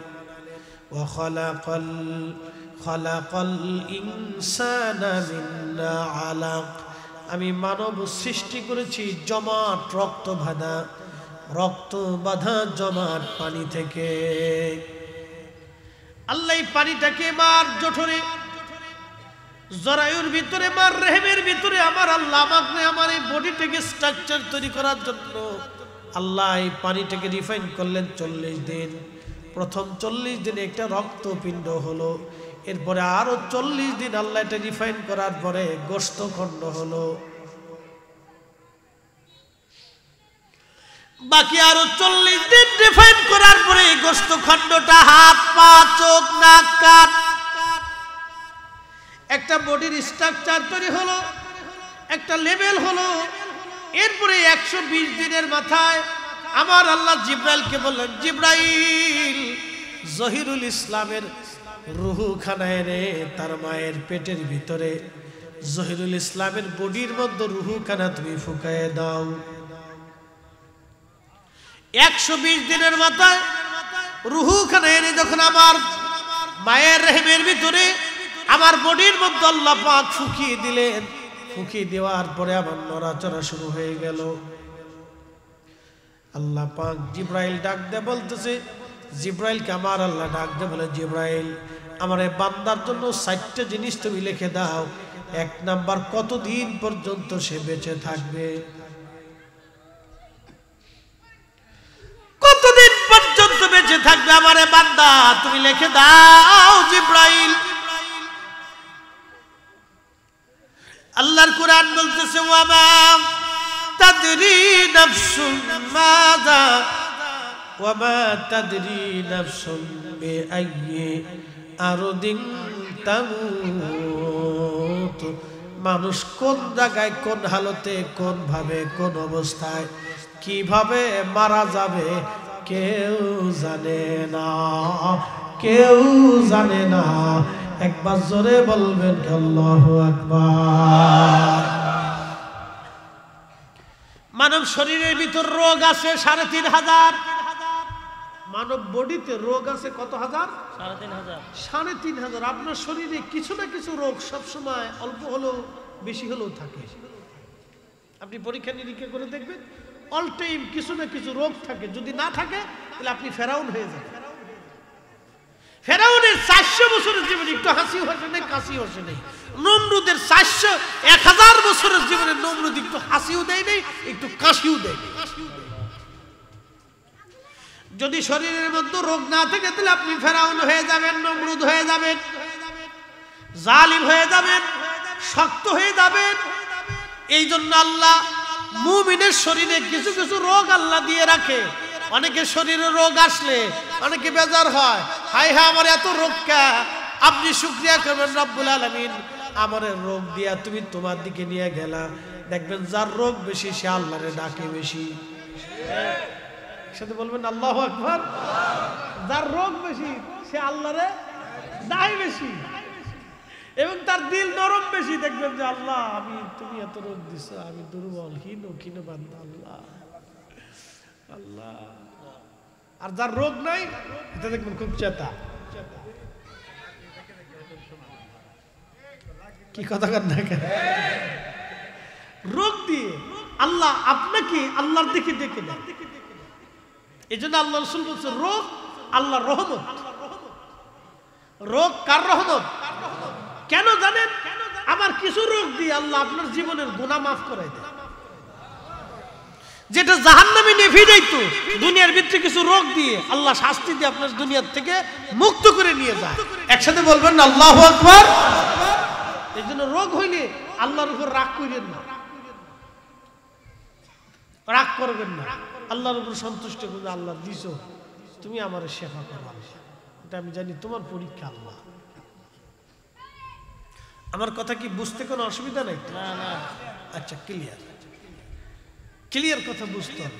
খালাকাল ইনসানা মিন আলাক, আমি মানব সৃষ্টি করেছি জমাট রক্ত বাঁধা জমাট পানি থেকে। আল্লাহ পানিটাকে মার জঠরে জরায়ুর ভিতরে মার রেহেমের ভিতরে আমার আল্লাহ আমাকে আমার এই বডিটাকে স্ট্রাকচার তৈরি করার জন্য আল্লাহ এই পানিটাকে রিফাইন করলেন 40 দিন। প্রথম 40 দিনে একটা রক্তপিণ্ড হলো। এরপরে আরো 40 দিন আল্লাহ এটা রিফাইন করার পরে গোশতখণ্ড হলো। বাকি আরো 40 দিন রিফাইন করার পরে এই গোশতখণ্ডটা হাত পা চোখ নাক কান একটা বডির স্ট্রাকচার তৈরি হলো, একটা লেভেল হলো। এরপরে 120 দিনের মাথায় আমার আল্লাহ জিব্রাইলকে বললেন, জিব্রাইল জহিরুল ইসলামের রুহুখানা এনে তার মায়ের পেটের ভিতরে জহিরুল ইসলামের বডির মধ্যে রুহুখানা তুমি ফুঁকায় দাও। 120 দিনের মাথায় রুহুখানা এনে যখন আমার মায়ের রেহেমের ভিতরে আমার বডির মধ্যে আল্লাহ পাক ফুঁকিয়ে দিলেন। ফুঁকিয়ে দেওয়ার পরে আমার নড়াচড়া শুরু হয়ে গেল। আল্লাহ পাক জিব্রাইল ডাক দে বলতেছে, জিব্রাইলকে আমার আল্লাহ ডাক দে বলে, জিব্রাইল আমার এই বান্দার জন্য 4টা জিনিস তুমি লিখে দাও। 1 নাম্বার, কতদিন পর্যন্ত সে বেঁচে থাকবে। কতদিন পর্যন্ত বেঁচে থাকবে আমার এই বান্দা তুমি লিখে দাও জিব্রাইল। আল্লাহর কোরআন বলতেছে, ওয়ামা তাদরি নাফসুম মাযা ওয়ামা তাদরি নাফসুম বিআইয়ি আরদিন তামুত। মানুষ কোন জায়গায়, কোন হালতে, কোন ভাবে, কোন অবস্থায়, কিভাবে মারা যাবে কেউ জানে না, কেউ জানে না। একবার জোরে বলবেন আল্লাহু আকবার। মানব শরীরের ভিতর রোগ আছে 3500। মানব বডিতে রোগ আছে কত হাজার? 3500। আপনার শরীরে কিছু না কিছু রোগ সবসময় অল্প হলেও বেশি হলেও থাকে। আপনি পরীক্ষা নিরীক্ষা করে দেখবেন, অল টাইম কিছু না কিছু রোগ থাকে। যদি না থাকে তাহলে আপনি ফেরাউন হয়ে যাবেন। ফেরাউনের 400 বছরের জীবনে একটু হাসি হসে নেই, কাশি হসে নেই। নমরুদের 1000 বছরের জীবনে নমরুদ একটু হাসিও দেয় নেই, একটু কাশিও দেয় নেই। যদি শরীরের মধ্যে রোগ না থাকে তাহলে আপনি ফেরাউন হয়ে যাবেন, নমরুদ হয়ে যাবেন, জালিম হয়ে যাবেন, শক্ত হয়ে যাবেন। এই জন্য আল্লাহ মুমিনের শরীরে কিছু কিছু রোগ আল্লাহ দিয়ে রাখে। অনেকের শরীরে রোগ আসলে অনেকে বেজার হয়, হায় হায় আমার এত রোগ কে। আপনি শুকরিয়া করবেন, রব্বুল আলামিন আমার রোগ দিয়া তুমি তোমার দিকে নিয়ে গেলা। দেখবেন যার রোগ বেশি সে আল্লাহরে ডাকে বেশি। সাথে বলবেন আল্লাহু আকবার। যার রোগ বেশি সে আল্লাহরে ডাকে বেশি। এবং তার দিল নরম বেশি, দেখবেন যে আল্লাহ তুমি এত রোগ দিছো, আমি দুর্বল হীন বান্দা আল্লাহ আল্লাহ। আর যার রোগ নাই এটা দেখবেন খুব চেতা। কি কথা কর না কেন? রোগ দিয়ে আল্লাহ আপনাকে আল্লাহর দিকে ডেকে দেন। এই জন্য আল্লাহ রাসূল বলছে রোগ আল্লাহর রহমত। রোগ কার রহমত? কেন জানেন? আমার কিছু রোগ দিয়ে আল্লাহ আপনার জীবনের গুনাহ মাফ করে দেয়। যেটা জাহান্নামে নিয়ে ফিরাইতো, দুনিয়ার ভিতরে কিছু রোগ দিয়ে আল্লাহ শাস্তি দিয়ে আপনার দুনিয়ার থেকে মুক্ত করে নিয়ে যায়। একসাথে বলবেন না আল্লাহু আকবার। এই জন্য রোগ হইলে আল্লাহর উপর রাগ করেন না, রাগ করবেন না, আল্লাহর উপর সন্তুষ্ট করবে। আল্লাহ দিছো, তুমি আমার সেবা করো, এটা আমি জানি তোমার পরীক্ষা আল্লাহ। আমার কথা কি বুঝতে কোনো অসুবিধা নাই? না না, আচ্ছা, ক্লিয়ার কথা বুঝতে হবে।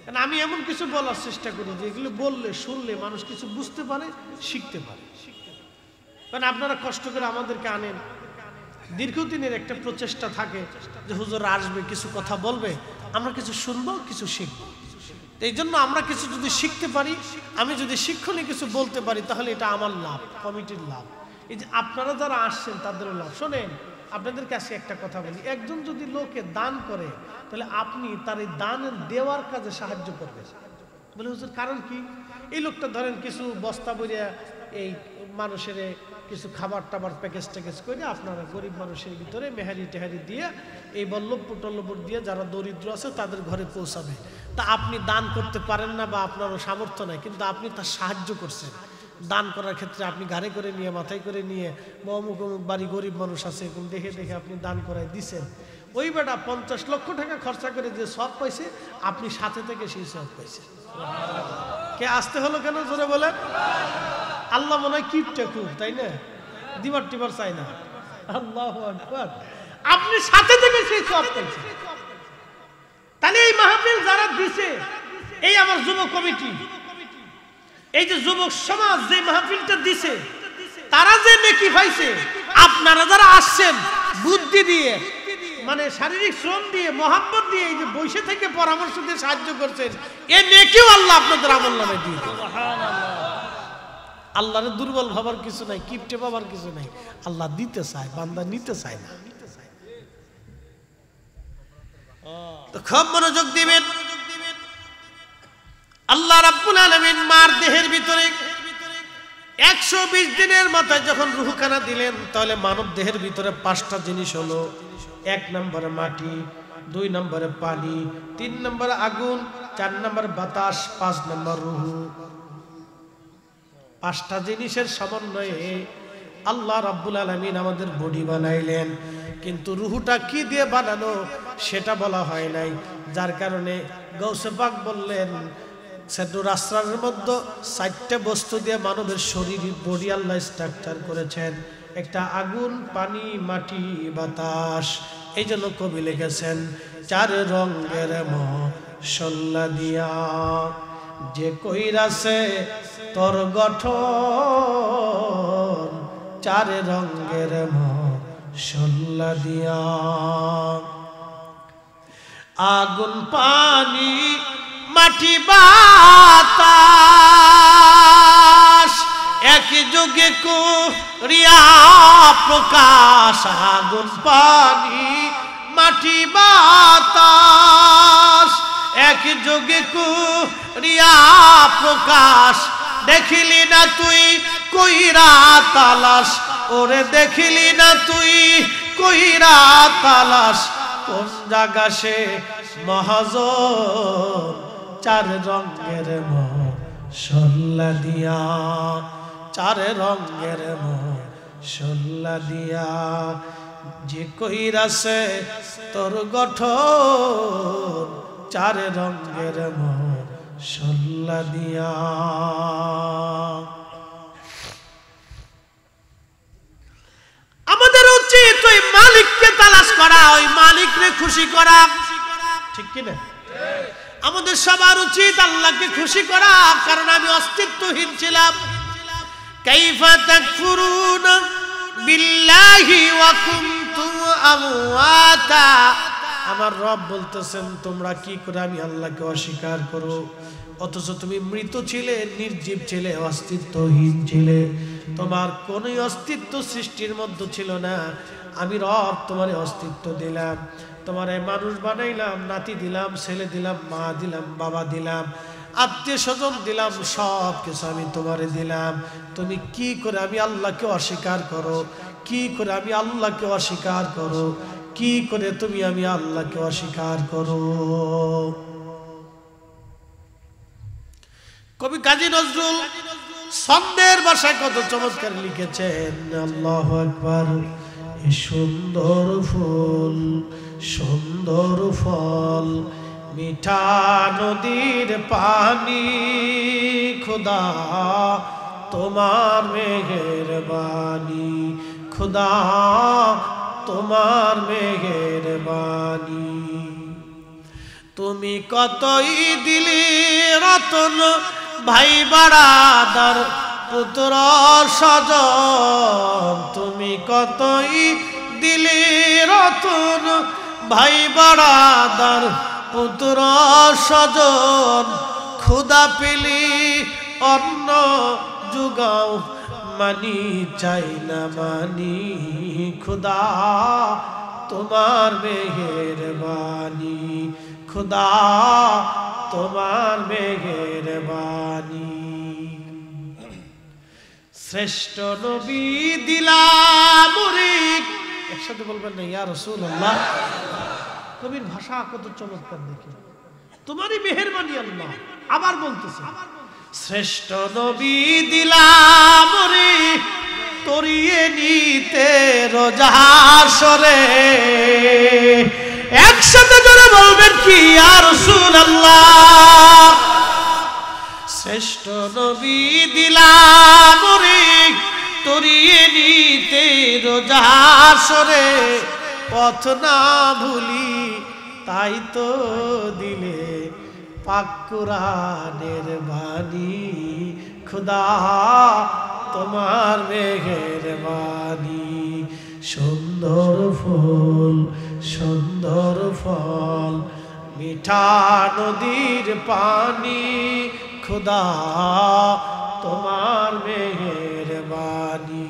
কারণ আমি এমন কিছু বলার চেষ্টা করি যে এগুলো বললে শুনলে মানুষ কিছু বুঝতে পারে, শিখতে পারে। কারণ আপনারা কষ্ট করে আমাদেরকে আনেন, দীর্ঘদিনের একটা প্রচেষ্টা থাকে যে হুজুর আসবে, কিছু কথা বলবে, আমরা কিছু শুনবো, কিছু শিখবো। এই জন্য আমরা কিছু যদি শিখতে পারি, আমি যদি শিক্ষণীয় কিছু বলতে পারি, তাহলে এটা আমার লাভ, কমিটির লাভ। এই যে আপনারা যারা আসছেন তাদেরও লাভ। শোনেন, আপনাদের কাছে একটা কথা বলি, একজন যদি লোকে দান করে, তাহলে আপনি তার এই দানের দেওয়ার কাজে সাহায্য করবেন। বলে হুজুর কারণ কি? এই লোকটা ধরেন কিছু বস্তা বইয়া এই মানুষের কিছু খাবার টাবার প্যাকেজ ট্যাকেজ করে আপনারা গরিব মানুষের ভিতরে মেহারি টেহারি দিয়ে এই বল্লভপুর টল্লভপুর দিয়ে যারা দরিদ্র আছে তাদের ঘরে পৌঁছাবে। তা আপনি দান করতে পারেন না বা আপনারও সামর্থ্য নাই, কিন্তু আপনি তার সাহায্য করছেন। দান করার ক্ষেত্রে আপনি গাড়ি করে নিয়ে, মাথায় করে নিয়ে, অমুক অমুক বাড়ি গরিব মানুষ আছে এরকম দেখে দেখে আপনি দান করাই দিছেন। ওই বেটা 50 লক্ষ টাকা খরচা করে যে সব পাইছে, আপনি সাথে থেকে সেই সব পাইছে। কে আসতে হলো কেন জোরে বলেন? আল্লাহ মনে হয় কিপটা খুব, তাই না? দিবার টিবার চাই না। আল্লাহু আকবার। আপনি সাথে থেকে সেই সব পাইছে। তাহলে এই মাহফিল যারা দিছে, এই আমার যুব কমিটি, এই যে যুবক সমাজ যে মাহফিলটা দিছে, তারা যে নেকি পাইছে, আপনারা যারা আসছেন বুদ্ধি দিয়ে, মানে শারীরিক শ্রম দিয়ে, মহাব্বত দিয়ে, এই যে বসে থেকে পরামর্শ দিয়ে সাহায্য করছেন, এই নেকিও আল্লাহ আপনাদের আমলনামায় দিয়ে দেন। আল্লাহরে দুর্বল ভাবার কিছু নাই, কিপটে ভাবার কিছু নাই। আল্লাহ দিতে চায়, বান্দা নিতে চায় না। তো খুব মনোযোগ দিবেন। আল্লাহ রাব্বুল আলামিন মার দেহের ভিতরে 120 দিনের মাথায় যখন রূহখানা দিলেন, তাহলে মানব দেহের ভিতরে 5টা জিনিস হলো। 1 নম্বরে মাটি, 2 নম্বরে পানি, 3 নম্বরে আগুন, 4 নম্বরে বাতাস, 5 নম্বর রূহ। 5টা জিনিসের সমন্বয়ে আল্লাহ রাব্বুল আলামিন আমাদের বডি বানাইলেন, কিন্তু রূহটা কি দিয়ে বানানো সেটা বলা হয় নাই। যার কারণে গৌসে পাক বললেন, সেদুর আসরারের মধ্যে 4টে বস্তু দিয়ে মানবের শরীর বডি আল্লাহ স্ট্রাকচার করেছেন। একটা আগুন, পানি, মাটি, বাতাস। এই জন্য কবি লিখেছেন, 4 রঙের মশলা দিয়া যে কইরাছে তোর গঠন, 4 রঙের মশলা দিয়া। আগুন, পানি, মাটি, বাতাস একযোগে করিয়া প্রকাশ। আগুন, পানি, মাটি, বাতাস একযোগে করিয়া প্রকাশ। দেখিলি না তুই কইরা তালাশ, ওরে দেখিলি না তুই কইরা তালাশ, কোন জায়গা সে মহাজন, 4 রঙের মশলা দিয়া, 4 রঙের মশলা দিয়া যে কইরাছে তোর গঠন, 4 রঙের মশলা দিয়া। আমাদের উচিত ওই মালিককে তালাশ করা, ওই মালিককে খুশি করা, ঠিক কিনা? আমাদের সবার উচিত আল্লাহকে খুশি করা, কারণ আমি অস্তিত্বহীন ছিলাম। কাইফা তাকফুরুনা বিল্লাহি ওয়া কুনতুম আমওয়াতা। আমার রব বলতেছেন তোমরা কি করে আমি আল্লাহকে অস্বীকার করো, অথচ তুমি মৃত ছিলে, নির্জীব ছিলে, অস্তিত্বহীন ছিলে, তোমার কোনো অস্তিত্ব সৃষ্টির মধ্যে ছিল না। আমি রব তোমারে অস্তিত্ব দিলাম, তোমারে মানুষ বানাইলাম, নাতি দিলাম, ছেলে দিলাম, মা দিলাম, বাবা দিলাম, আত্মীয় স্বজন দিলাম, সব কিছু আমি তোমারে দিলাম। তুমি কি করে আমি আল্লাহকে অস্বীকার করো, কি করে আমি আল্লাহকে অস্বীকার করো, কি করে তুমি আমি আল্লাহকে অস্বীকার করো। কবি কাজী নজরুল ছন্দের ভাষায় কত চমৎকার লিখেছেন। আল্লাহু আকবার। এ সুন্দর ফুল, সুন্দর ফল, মিঠা নদীর পানি, খোদা তোমার মেহেরবানি, খোদা তোমার মেহেরবানি। তুমি কতই দিলি রতন, ভাই বাড়াদার পুত্র স্বজন, তুমি কতই দিলি রতন, ভাই বাড়াদার পুত্র স্বজন, ক্ষুধা পেলি অন্ন জুগাও, মানি চাই না মানি, খোদা তোমার মেহেরবানি, খোদা তোমার মেহেরবানি। শ্রেষ্ঠ নবী দিলাম মুরিক, একসাথে বলবেন না ইয়া রাসূলুল্লাহ। কবির ভাষা কত চমৎকার দেখি, তোমারই মেহেরবানি আল্লাহ। আবার বলতেছে শ্রেষ্ঠ নবী দিলাম মুরিক, তরিয়ে নিতে রোজা হাসরে। একসাথে জোরে বলবেন কি ইয়া রাসূলুল্লাহ। শ্রেষ্ঠ নবী দিলাম মুরিক, তরিয়ে নিতে রোজা হাসরে। পথ না ভুলি তাই তো দিলে পাক কুরআনের বাণী, খোদা তোমার মেহেরবানি। সুন্দর ফুল, সুন্দর ফল, মিঠা নদীর পানি, খোদা তোমার মেহেরবানি।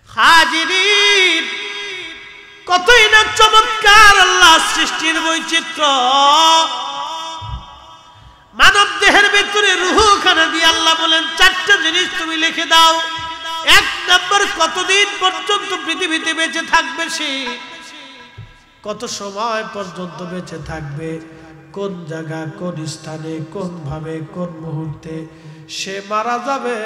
হাজিরিন, কতই না চমৎকার আল্লাহ সৃষ্টির বৈচিত্র্য। মানব দেহের ভিতরে রূহখানা দিয়ে আল্লাহ বলেন চারটা জিনিস তুমি লিখে দাও। এক নম্বর, কতদিন পর্যন্ত পৃথিবীতে বেঁচে থাকবে সে, কত সময় পর্যন্ত বেঁচে থাকবে, কোন জায়গা, কোন স্থানে, কোন ভাবে, কোন মুহূর্তে সে মারা যাবে।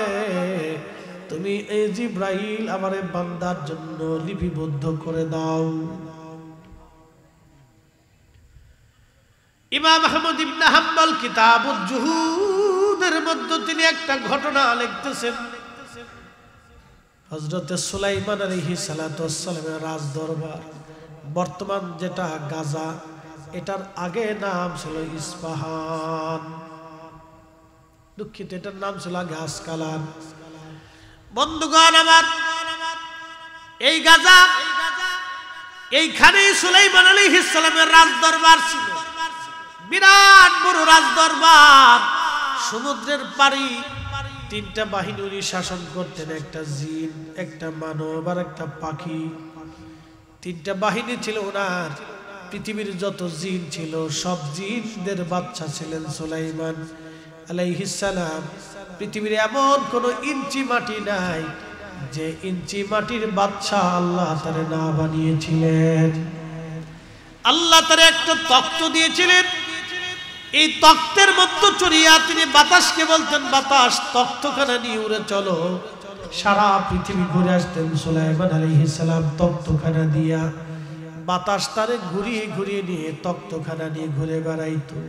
তুমি এই জিব্রাইল আমারে বান্দার জন্য লিপিবদ্ধ করে দাও। ইমাম আহমদ ইবনে হাম্বল কিতাবুল জুহুদের মধ্যে তিনি একটা ঘটনা লিখতেছেন। হযরত সুলাইমান আলাইহিস সালাতু ওয়াস সালামের রাজ দরবার, বর্তমান যেটা গাজা, এটার আগে নাম ছিল ইস্পাহান। দুঃখিত, এটার নাম ছিল আগে আসকালান। বন্ধুগণ আমার, এই গাজা, এইখানেই সুলাইমান আলাইহিস সালামের রাজ দরবার ছিল। বিরাট বড় রাজ দরবার, সমুদ্রের পাড়ি। তিনটা বাহিনী উনি শাসন করতেন, একটা জিন, একটা মানব আর একটা পাখি। তিনটা বাহিনী ছিল ওনার। পৃথিবীর যত জিন ছিল সব জিনদের বাচ্চা ছিলেন সুলাইমান আলাইহিস সালাম। পৃথিবীর এমন কোন ইঞ্চি মাটি নাই যে ইঞ্চি মাটির বাচ্চা আল্লাহ তারে না বানিয়েছিলেন। আল্লাহ তারে একটা তখ্ত দিয়েছিলেন, এই তখ্তের মধ্যে চড়িয়া তিনি বাতাসকে বলতেন, বাতাস তখ্তখানা নিয়ে উড়ে চলো। সারা পৃথিবী ঘুরে আসতেন সুলাইমান আলাইহিস সালাম তখ্তখানা দিয়া। বাতাস তারে ঘুরিয়ে ঘুরিয়ে নিয়ে তখ্তখানা নিয়ে ঘুরে বেড়াইতো।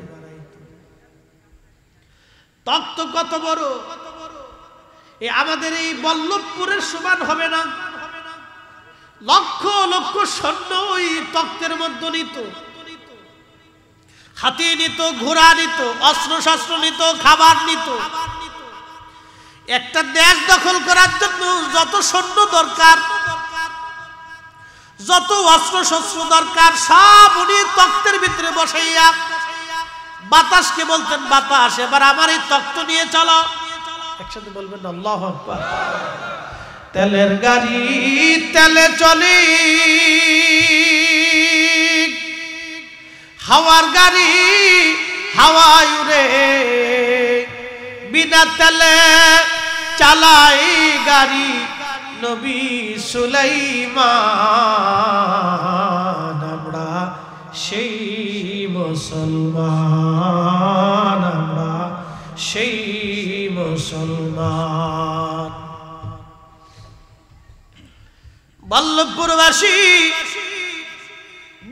তখ্ত কত বড়, আমাদের এই বল্লভপুরের সমান হবে না। লক্ষ লক্ষ সৈন্য ওই তখ্তের মধ্যে নিত, হাতি নিত, ঘোড়া নিত, অস্ত্র শস্ত্র নিত, খাবার নিত। একটা দেশ দখল করার জন্য যত সৈন্য দরকার, যত অস্ত্র শস্ত্র দরকার, সব উনি তক্তের ভিতরে বসাইয়া বাতাসকে বলতেন, বাতাস এবার আমার এই তক্ত নিয়ে চলো। একসাথে বলবেন আল্লাহু আকবার। তেলের গাড়ি তেলে চলে, হাওয়ার গাড়ি হাওয়ায় উড়ে, বিনা তেলে চালাই গাড়ি নবী সুলাইমান। আমরা সেই মুসলমান, আমরা সেই মুসলমান। বল্লভপুরবাসী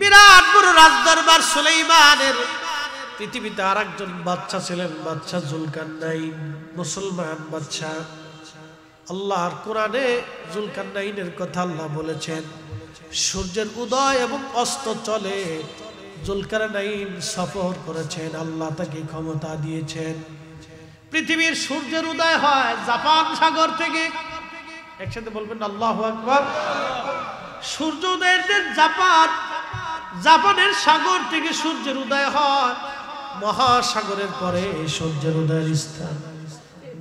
বিরাট বড় রাজদরবার সুলাইমানের, পৃথিবীতে আর একজন বাচ্চা ছিলেন, বাচ্চা জুলকারনাইন, মুসলমান বাচ্চা। আল্লাহর কোরআনে জুলকারনাইনের কথা আল্লাহ বলেছেন, সূর্যের উদয় এবং অস্ত চলে, জুলকারনাইন সফর করেছেন, আল্লাহ তাকে ক্ষমতা দিয়েছেন। পৃথিবীর সূর্যের উদয় হয় জাপান সাগর থেকে। একসাথে বলবেন আল্লাহু আকবার। সূর্য উদয়ের যে জাপান, জাপানের সাগর থেকে সূর্যের উদয় হয়, মহাসাগরের পরে সূর্যের উদয়ের স্থান।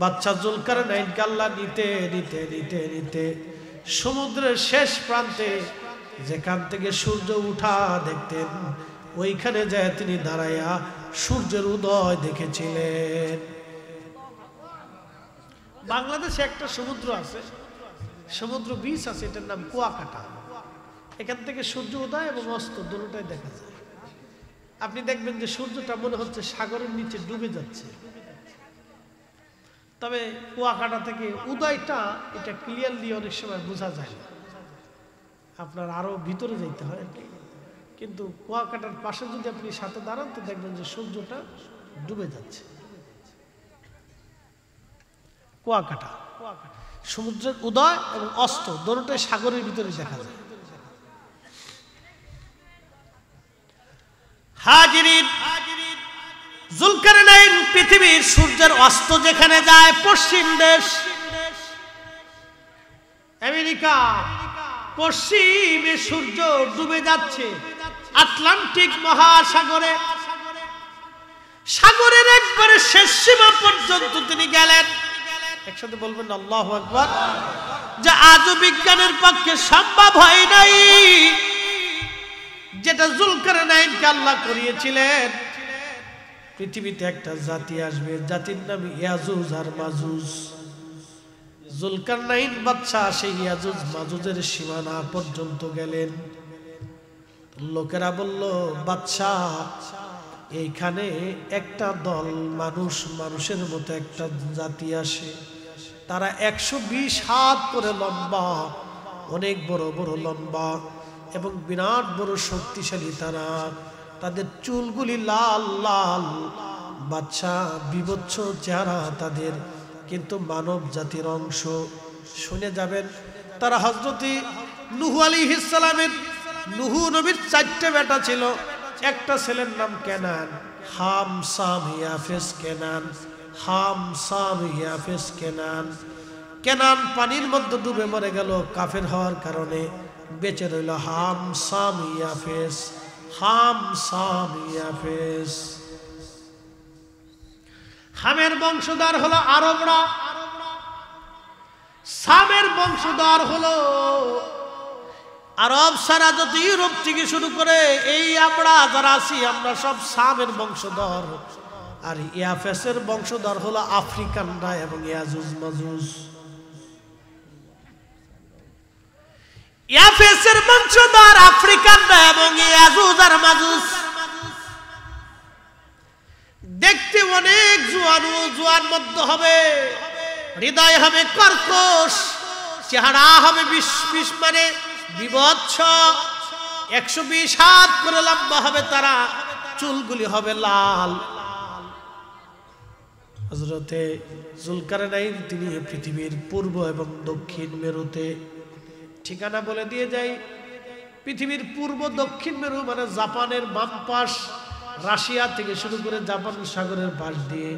বাচ্চা জুলকারনাইনকে আল্লাহ নিতে নিতে নিতে নিতে সমুদ্রের শেষ প্রান্তে, যেখান থেকে সূর্য উঠা দেখতেন, ওইখানে যায় তিনি দাঁড়াইয়া সূর্যের উদয় দেখেছিলেন। বাংলাদেশে একটা সমুদ্র আছে, সমুদ্র বিচ আছে, এটার নাম কুয়াকাটা। এখান থেকে সূর্য উদয় এবং অস্ত দুটোটাই দেখা যায়। আপনি দেখবেন যে সূর্যটা মনে হচ্ছে সাগরের নিচে ডুবে যাচ্ছে, তবে কুয়াকাটা থেকে উদয়টা এটা ক্লিয়ারলি অনেক সময় বোঝা যায় না, আপনার আরো ভিতরে যাইতে হয়। কিন্তু কুয়াকাটার পাশে যদি আপনি সাথে দাঁড়ান তো দেখবেন যে সূর্যটা ডুবে যাচ্ছে। কুয়াকাটা সমুদ্রের উদয় এবং অস্ত দুটোটাই সাগরের ভিতরে দেখা যায়। হাজিরিন, জুলকারনাইন পৃথিবীর সূর্যের অস্ত যেখানে যায়, পশ্চিম দেশ আমেরিকা, পশ্চিমে সূর্য ডুবে যাচ্ছে আটলান্টিক মহাসাগরে। সাগরের একবারে শেষ সীমা পর্যন্ত তিনি গেলেন। একসাথে বলবেন আল্লাহু আকবার। যা আজও বিজ্ঞানের পক্ষে সম্ভব হয় নাই, যেটা জুলকারনাইনকে আল্লাহ করিয়েছিলেন। পৃথিবীতে একটা জাতি আসবে, জাতির নাম ইয়াজুজ আর মাজুজ। জুলকারনাইন বাদশা সেই ইয়াজুজ মাজুজের সীমানা পর্যন্ত গেলেন। লোকেরা বলল, বাদশা এইখানে একটা দল মানুষ, মানুষের মতো একটা জাতি আসে, তারা 120 হাত করে লম্বা, অনেক বড় বড় লম্বা এবং বিরাট বড় শক্তিশালী। তারা, তাদের চুলগুলি লাল লাল, বাচ্চা বিভৎস চেহারা তাদের, কিন্তু মানব জাতির অংশ। শুনে যাবেন, তারা হযরতে নূহ আলাইহিস সালামের, নূহ নবীর 4টে বেটা ছিল। একটা ছেলের নাম কেনান, হাম সাম ইয়াফেস কেনান, হাম সাম ইয়াফেস কেনান। কেনান পানির মধ্যে ডুবে মরে গেল কাফের হওয়ার কারণে, বেঁচে রইল হাম সাম ইয়াফেস, হাম সাম ইয়াফেস। হামের বংশধর হলো আরবরা, সামের বংশধর হলো আরব সারা, যত ইউরোপ থেকে শুরু করে এই আমরা যারা আছি, আমরা সব সামের বংশধর। আর ইয়াফেসের বংশধর হলো আফ্রিকানরা এবং ইয়াজুজ মাজুজ। ইয়াফেসের বংশধর আফ্রিকানরা এবং ইয়াজুজ আর মাজুজ। দেখতে অনেক জোয়ানো, জোয়ান মধ্য হবে, হৃদয় হবে কর্কশ, চেহারা হবে মানে বিভৎস, 120 হাত করে লম্বা হবে তারা, চুলগুলি হবে লাল। হযরতে জুলকারনাইন তিনি পৃথিবীর পূর্ব এবং দক্ষিণ মেরুতে, ঠিকানা বলে দিয়ে যাই, পৃথিবীর পূর্ব দক্ষিণ মেরু মানে জাপানের বাম পাশ, রাশিয়া থেকে শুরু করে জাপান সাগরের পাশ দিয়ে,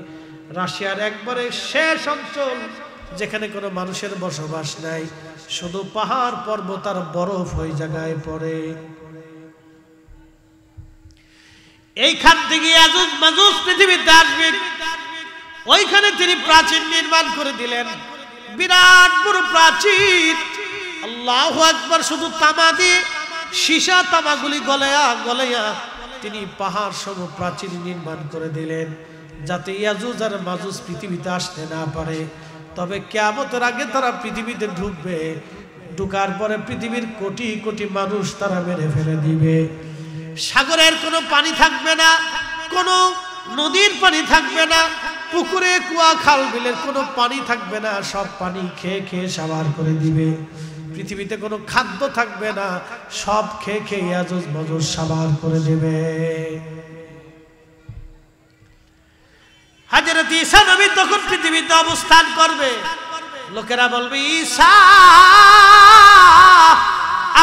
রাশিয়ার একবারে শেষ অঞ্চল যেখানে কোনো মানুষের বসবাস নাই, শুধু পাহাড় পর্বত আর বরফ ওই জায়গায় পড়ে। এইখান থেকে ইয়াজুজ মাজুজ পৃথিবীতে আসবে। ওইখানে তিনি প্রাচীর নির্মাণ করে দিলেন, বিরাট বড় প্রাচীর। আল্লাহু আকবার। শুধু তামা দিয়ে, সীসা তামাগুলি গলাইয়া তিনি পাহাড় সম প্রাচীর নির্মাণ করে দিলেন, যাতে ইয়াজুজ আর মাজুজ পৃথিবীতে আসতে না পারে। তবে কিয়ামতের আগে তারা পৃথিবীতে ঢুকবে, ঢুকার পরে পৃথিবীর কোটি কোটি মানুষ তারা মেরে ফেলে দিবে। সাগরের কোনো পানি থাকবে না, কোনো নদীর পানি থাকবে না, পুকুরে কুয়া খাল বিলের কোনো পানি থাকবে না, সব পানি খেয়ে খেয়ে সাবার করে দিবে। পৃথিবীতে কোনো খাদ্য থাকবে না, সব খেয়ে খেয়ে ইয়াজুজ মাজুজ সাবার করে দেবে। হযরত ঈসা নবী তখন পৃথিবীতে অবস্থান করবে। লোকেরা বলবে, ঈসা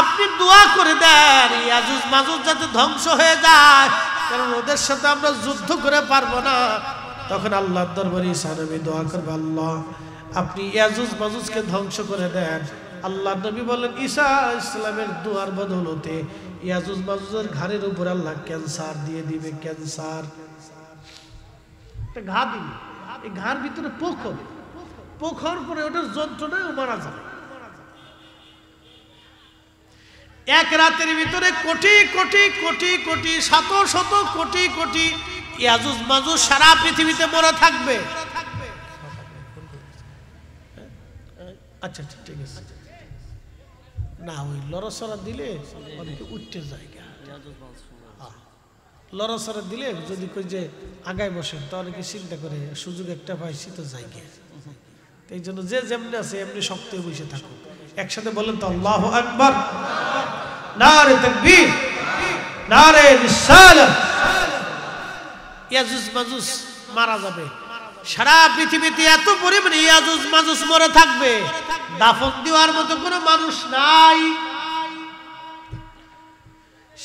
আপনি দোয়া করে দেন ইয়াজুজ মাজুজ যাতে ধ্বংস হয়ে যায়, কারণ ওদের সাথে আমরা যুদ্ধ করে পারবো না। তখন আল্লাহর দরবারে ঈসা নবী দোয়া করবে, আল্লাহ আপনি ইয়াজুজ মাজুজকে ধ্বংস করে দেন। আল্লাহ নবী বলেন, ঈসা ইসলামের দোয়ার বদৌলতে ইয়াজুজ মাজুজের ঘাড়ের উপর আল্লাহ ক্যান্সার দিয়ে দিবে। ক্যান্সার একটা ঘা দিবে, এই ঘাড় ভিতরে পোখর পরে ওটার যন্ত্রণায় মারা যাবে। এক রাতের ভিতরে কোটি কোটি কোটি কোটি শত শত কোটি কোটি ইয়াজুজ মাজুজ সারা পৃথিবীতে মরে থাকবে। আচ্ছা ঠিক আছে না, ওই লড়াচড়া দিলে অনেকে উঠতে যায়, লড়াচড়া দিলে যদি কই যে আগায় বসেন তো অনেকে চিন্তা করে সুযোগ একটা পাইছি তো যাই গিয়ে। এই জন্য যে যেমনি আছে এমনি শক্ত বসে থাকুক। একসাথে বলেন তো আল্লাহু আকবার, নারে তাকবীর, নারে রিসালাত। ইয়াজুজ মাজুজ মারা যাবে, সারা পৃথিবীতে এত পরিমাণে ইয়াজুজ মাজুজ মরে থাকবে, দাফন দেওয়ার মতো কোনো মানুষ নাই।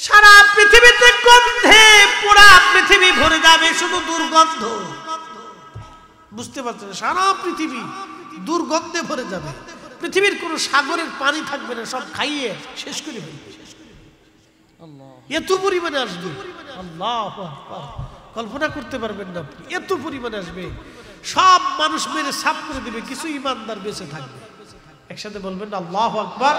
সারা পৃথিবীতে গন্ধে পুরা পৃথিবী ভরে যাবে, শুধু দুর্গন্ধ। বুঝতে পারছেন, সারা পৃথিবী দুর্গন্ধে ভরে যাবে। পৃথিবীর কোনো সাগরের পানি থাকবে না, সব খাইয়ে শেষ করে ফেলবে। এত পরিমাণে আসবে, আল্লাহু আকবার, কল্পনা করতে পারবেন না আপনি। এত পরিমাণে আসবে, সব মানুষ মেরে সাফ করে দিবে, কিছু ইমানদার বেঁচে থাকবে। একসাথে বলবেন আল্লাহু আকবার।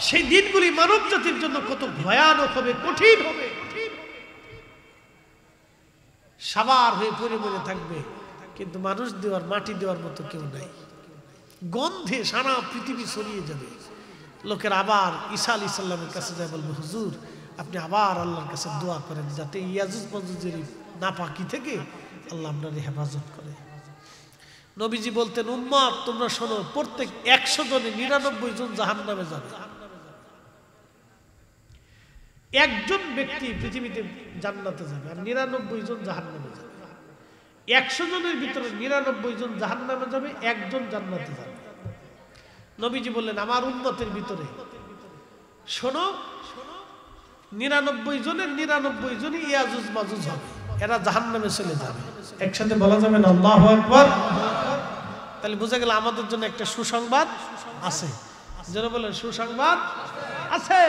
সেই দিনগুলি মানব জাতির জন্য কত ভয়ানক হবে, কঠিন হবে। সাবার হয়ে পরিমাণে থাকবে, কিন্তু মানুষ দেওয়ার মাটি দেওয়ার মতো কেউ নাই। গন্ধে সারা পৃথিবী ছড়িয়ে যাবে। লোকের আবার ঈসা আলাইহিস সালামের কাছে যায়, বলবে হুজুর আপনি আবার আল্লাহর কাছে দোয়া করেন যাতে ইয়াজুজ মাজুজের নাপাকি থেকে আল্লাহ আপনার হেফাজত করে। নবীজি বলতেন, উম্মত তোমরা শোনো, প্রত্যেক 100 জনে 99 জন জাহান্নামে যাবে, একজন ব্যক্তি পৃথিবীতে জান্নাতে যাবে আর 99 জন জাহান্নামে যাবে। 100 জনের ভিতরে 99 জন জাহান্নামে যাবে, একজন জান্নাতে যাবে। নবীজি বললেন, আমার উম্মতের ভিতরে শোনো 99 জনের 99 জনই ইয়াজুজ মাজুজ হবে, এরা জাহান্নামে চলে যাবে। একসাথে বলা যাবে না আল্লাহু আকবার। তাহলে বোঝা গেল আমাদের জন্য একটা সুসংবাদ আছে। যারা বলেন সুসংবাদ আছে।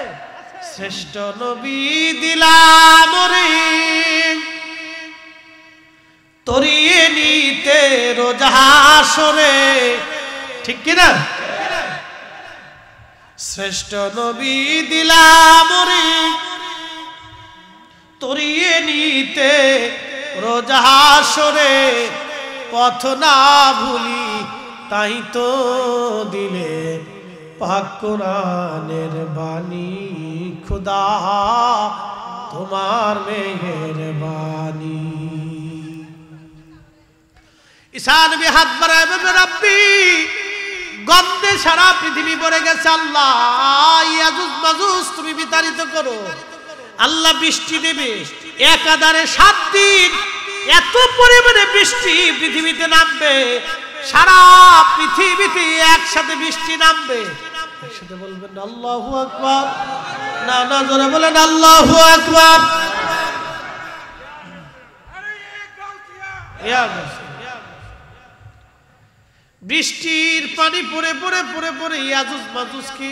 শ্রেষ্ঠ নবী দিলাম রে তরিয়ে নিতে রোজ হাসরে, ঠিক কিনা? শ্রেষ্ঠ নবী দিলাম রে তরিয়ে নিতে রোজ হাসরে, পথ না ভুলি তাই তো দিলে পাক কোরআনের বাণী, খুদা তোমার মেহেরবানি। ঈসা নবী হাত বাড়ায় বলবে, রব্বি গন্ধে সারা পৃথিবী ভরে গেছে, আল্লাহ ইয়াজুজ মাজুজ তুমি বিতাড়িত করো। আল্লাহ বৃষ্টি দেবে একাধারে 7 দিন, এত পরিমাণে বৃষ্টি পৃথিবীতে নামবে, সারা পৃথিবীতে একসাথে বৃষ্টি নামবে। একসাথে বলবেন আল্লাহু আকবার। না না, জোরে বলেন আল্লাহু আকবার। বৃষ্টির পানি পড়ে পড়ে পড়ে পড়ে ইয়াজুজ মাজুজকে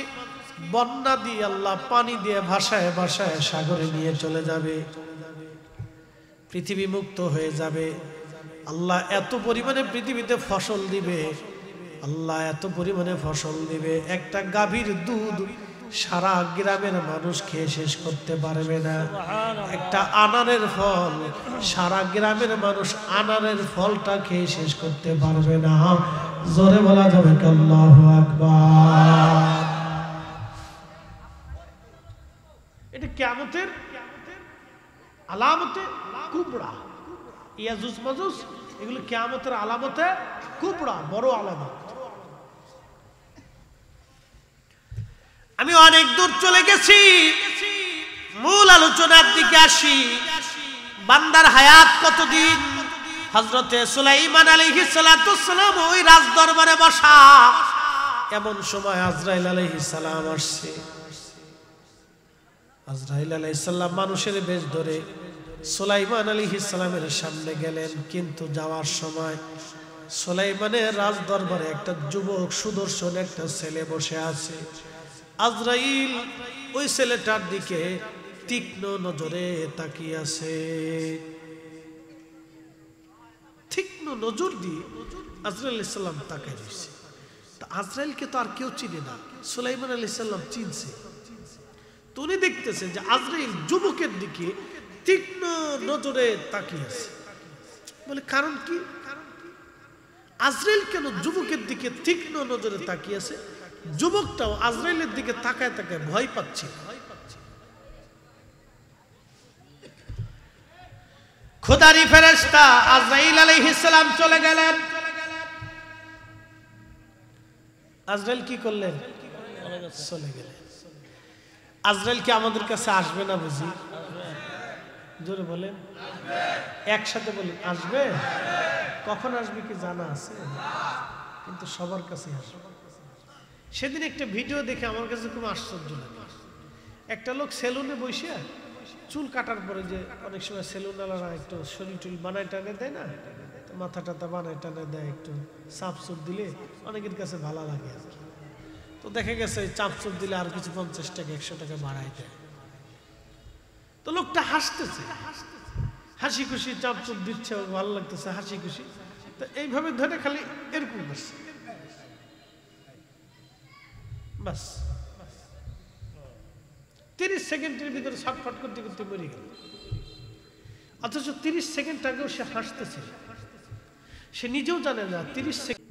বন্যা দিয়ে আল্লাহ পানি দিয়ে ভাসায় ভাসায় সাগরে নিয়ে চলে যাবে, পৃথিবী মুক্ত হয়ে যাবে। আল্লাহ এত পরিমাণে পৃথিবীতে ফসল দিবে, আল্লাহ এত পরিমাণে ফসল দিবে, একটা গাভীর দুধ সারা গ্রামের মানুষ খেয়ে শেষ করতে পারবে না। একটা আনারের ফল সারা গ্রামের মানুষ আনারের ফলটা খেয়ে শেষ করতে পারবে না। জোরে বলা যাবে আল্লাহু আকবার। এটা কিয়ামতের আলামতে কুবরা। ইয়াজুজ মাজুজ এগুলো কিয়ামতের আলামতে কুবরা, বড় আলামত। আমি অনেক দূর চলে গেছি, মূল আলোচনার দিকে আসি। বান্দার হায়াত কতদিন? হযরতে সুলাইমান আলাইহিস সালাতুস সালাম ওই রাজ দরবারে বসা, এমন সময় আজরাইল আলাইহিস সালাম আসছে। আজরাইল আলাইহিস সালাম মানুষের বেশ ধরে সুলাইমান আলাইহিস সালামের সামনে গেলেন, কিন্তু যাওয়ার সময় সুলাইমানের রাজ দরবারে একটা যুবক সুদর্শন একটা ছেলে বসে আছে। আজরাইল ওই ছেলেটার দিকে তীক্ষ্ণ নজরে তাকিয়ে আছে। তীক্ষ্ণ নজর দিয়ে আজরাইল আলাইহিস সালাম তাকায় রয়েছে। তা আজরাইলকে তো আর কেউ চিনে না, সুলাইমান আলাইহিস সালাম চিনছে। তো উনি দেখতেছে যে আজরাইল যুবকের দিকে তীক্ষ্ণ নজরে তাকিয়ে আছে। বলে কারণ কি? আজরাইল কেন যুবকের দিকে তীক্ষ্ণ নজরে তাকিয়ে আছে? যুবকটাও আজরাইলের দিকে তাকায় তাকায় ভয় পাচ্ছে। খোদারি ফেরেশতা আজরাইল আলাইহিস সালাম চলে গেলেন। আজরাইল কি করলেন? চলে গেলেন। আজরাইল কি আমাদের কাছে আসবে না বুঝি? জোরে বলেন, একসাথে বলেন, আসবে। কখন আসবে কি জানা আছে? কিন্তু সবার কাছে আসবে। সেদিন একটা ভিডিও দেখে আমার কাছে খুব আশ্চর্য লাগে। একটা লোক সেলুনে বসে চুল কাটার পরে, যে অনেক সময় সেলুনওয়ালারা একটু শরীর টুল বানায় টানে দেয় না, মাথা টাথা বানায় টানে দেয়, একটু চাপ চুপ দিলে অনেকের কাছে ভালো লাগে। তো দেখা গেছে চাপ চুপ দিলে আর কিছু 50 টাকা 100 টাকা বাড়ায় দেয়। তো লোকটা হাসতেছে, হাসি খুশি চাপ চুপ দিচ্ছে, ভালো লাগতেছে, হাসি খুশি। তো এইভাবে ধরে খালি এরকম করছে, বাস 30 সেকেন্ডের ভিতরে ছটফট করতে করতে মরে গেল। অথচ 30 সেকেন্ড আগেও সে হাসতেছে, সে নিজেও জানে না 30 সেকেন্ড।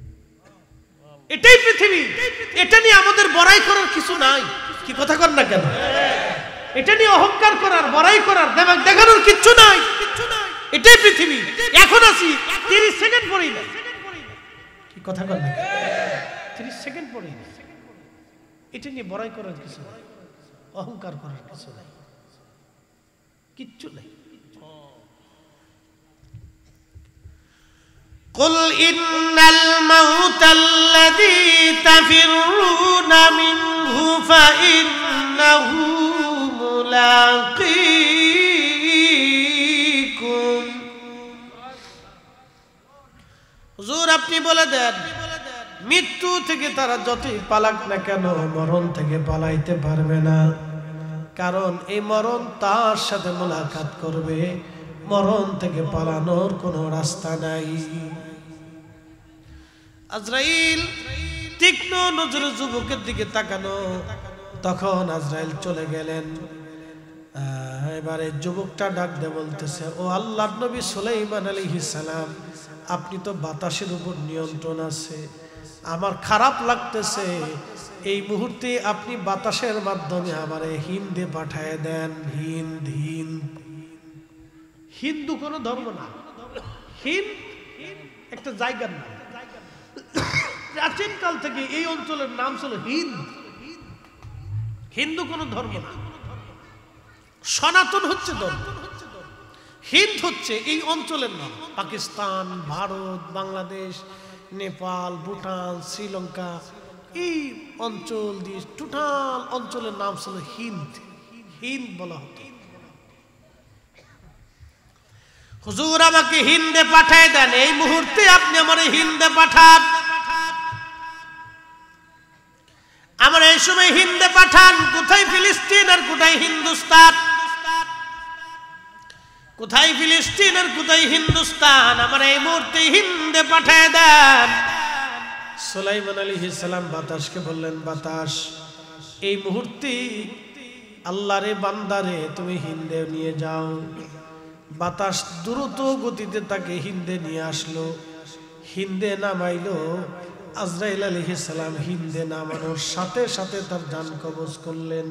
এটাই পৃথিবী, এটা নিয়ে আমাদের বড়াই করার কিছু নাই। কি কথা কর না কেন? এটা নিয়ে অহংকার করার, বড়াই করার, দেখানোর কিচ্ছু নাই। এটাই পৃথিবী। এখন আছি 30 সেকেন্ড পরেই না। কি কথা কর না? 30 সেকেন্ড পরেই না। এটা নিয়ে বড়াই করার কিছু নাই, অহংকার করার কিছু নাই, কিচ্ছু নাই। قل إن الموت الذي تفرون منه فإنه ملاقيكم। হুজুর আপনি বলে দেন, মৃত্যু থেকে তারা যতই পালাক না কেন মরণ থেকে পালাইতে পারবে না। কারণ এই মরণ তার সাথে মোলাকাত করবে, মরণ থেকে পালানোর কোনো রাস্তা নাই। আজরাইল তীক্ষ্ণ নজরে যুবকের দিকে তাকানো, তখন আজরাইল চলে গেলেন। এবারে যুবকটা ডাক দিয়ে বলতেছে, ও আল্লাহর নবী সুলাইমান আলাইহিস সালাম, আপনি তো বাতাসের উপর নিয়ন্ত্রণ আছে, আমার খারাপ লাগতেছে, এই মুহূর্তে আপনি বাতাসের মাধ্যমে আমারে হিন্দে পাঠায় দেন। হিন্দ হিন্দ হিন্দু কোনো ধর্ম না, হিন্দ একটা জায়গার নাম। প্রাচীন কাল থেকে এই অঞ্চলের নাম ছিল হিন্দ। হিন্দু কোনো ধর্ম না, সনাতন হচ্ছে ধর্ম। হিন্দ হচ্ছে এই অঞ্চলের নাম। পাকিস্তান, ভারত, বাংলাদেশ, নেপাল, ভুটান, শ্রীলঙ্কা, এই অঞ্চল দিয়ে টোটাল অঞ্চলের নাম ছিল হিন্দ। হিন্দ বলা হতো। হুজুর আমাকে হিন্দে পাঠায় দেন, এই মুহূর্তে আপনি আমার হিন্দে পাঠান। সময় হিন্দে পাঠান, কোথায় ফিলিস্তিন আর কোথায় হিন্দুস্তান, কোথায় ফিলিস্তিন আর কোথায় হিন্দুস্তান, আমার এই মুহূর্তে হিন্দে পাঠায় দেন। সুলাইমান আলাইহিস সালাম বাতাসকে বললেন, বাতাস এই মুহূর্তে আল্লাহরে বান্দারে তুমি হিন্দে নিয়ে যাও। বাতাস দ্রুত গতিতে তাকে হিন্দে নিয়ে আসলো, হিন্দে নামাইলো। আজরাইল আলাইহিস সালাম হিন্দে নামানোর সাথে সাথে তার জান কবজ করলেন।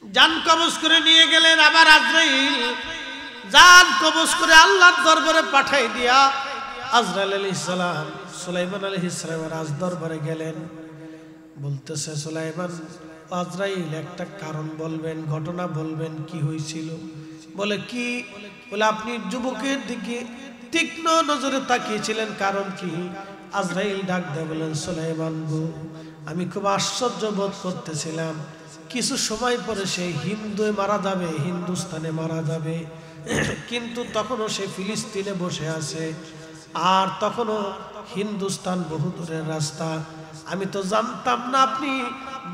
জান কবজ করে নিয়ে গেলেন। আবার আজরাইল জান কবজ করে আল্লাহর দরবারে পাঠাই দিয়া আজরাইল আলাইহিস সালাম সুলাইমান আলাইহিস সালামের রাজ দরবারে গেলেন। বলতেছে, সুলাইমান, আজরাইল একটা কারণ বলবেন, ঘটনা বলবেন, কি হয়েছিল? বলে কি? বলে আপনি যুবকের দিকে তীক্ষ্ণ নজরে তাকিয়েছিলেন, কারণ কি? আজরাইল ডাক দিয়ে বলেন, সুলাইমান গো, আমি খুব আশ্চর্য বোধ করতেছিলাম, কিছু সময় পরে সে হিন্দুয়ে মারা যাবে, হিন্দুস্তানে মারা যাবে, কিন্তু তখনও সে ফিলিস্তিনে বসে আছে, আর তখনও হিন্দুস্তান বহু দূরের রাস্তা। আমি তো জানতাম না আপনি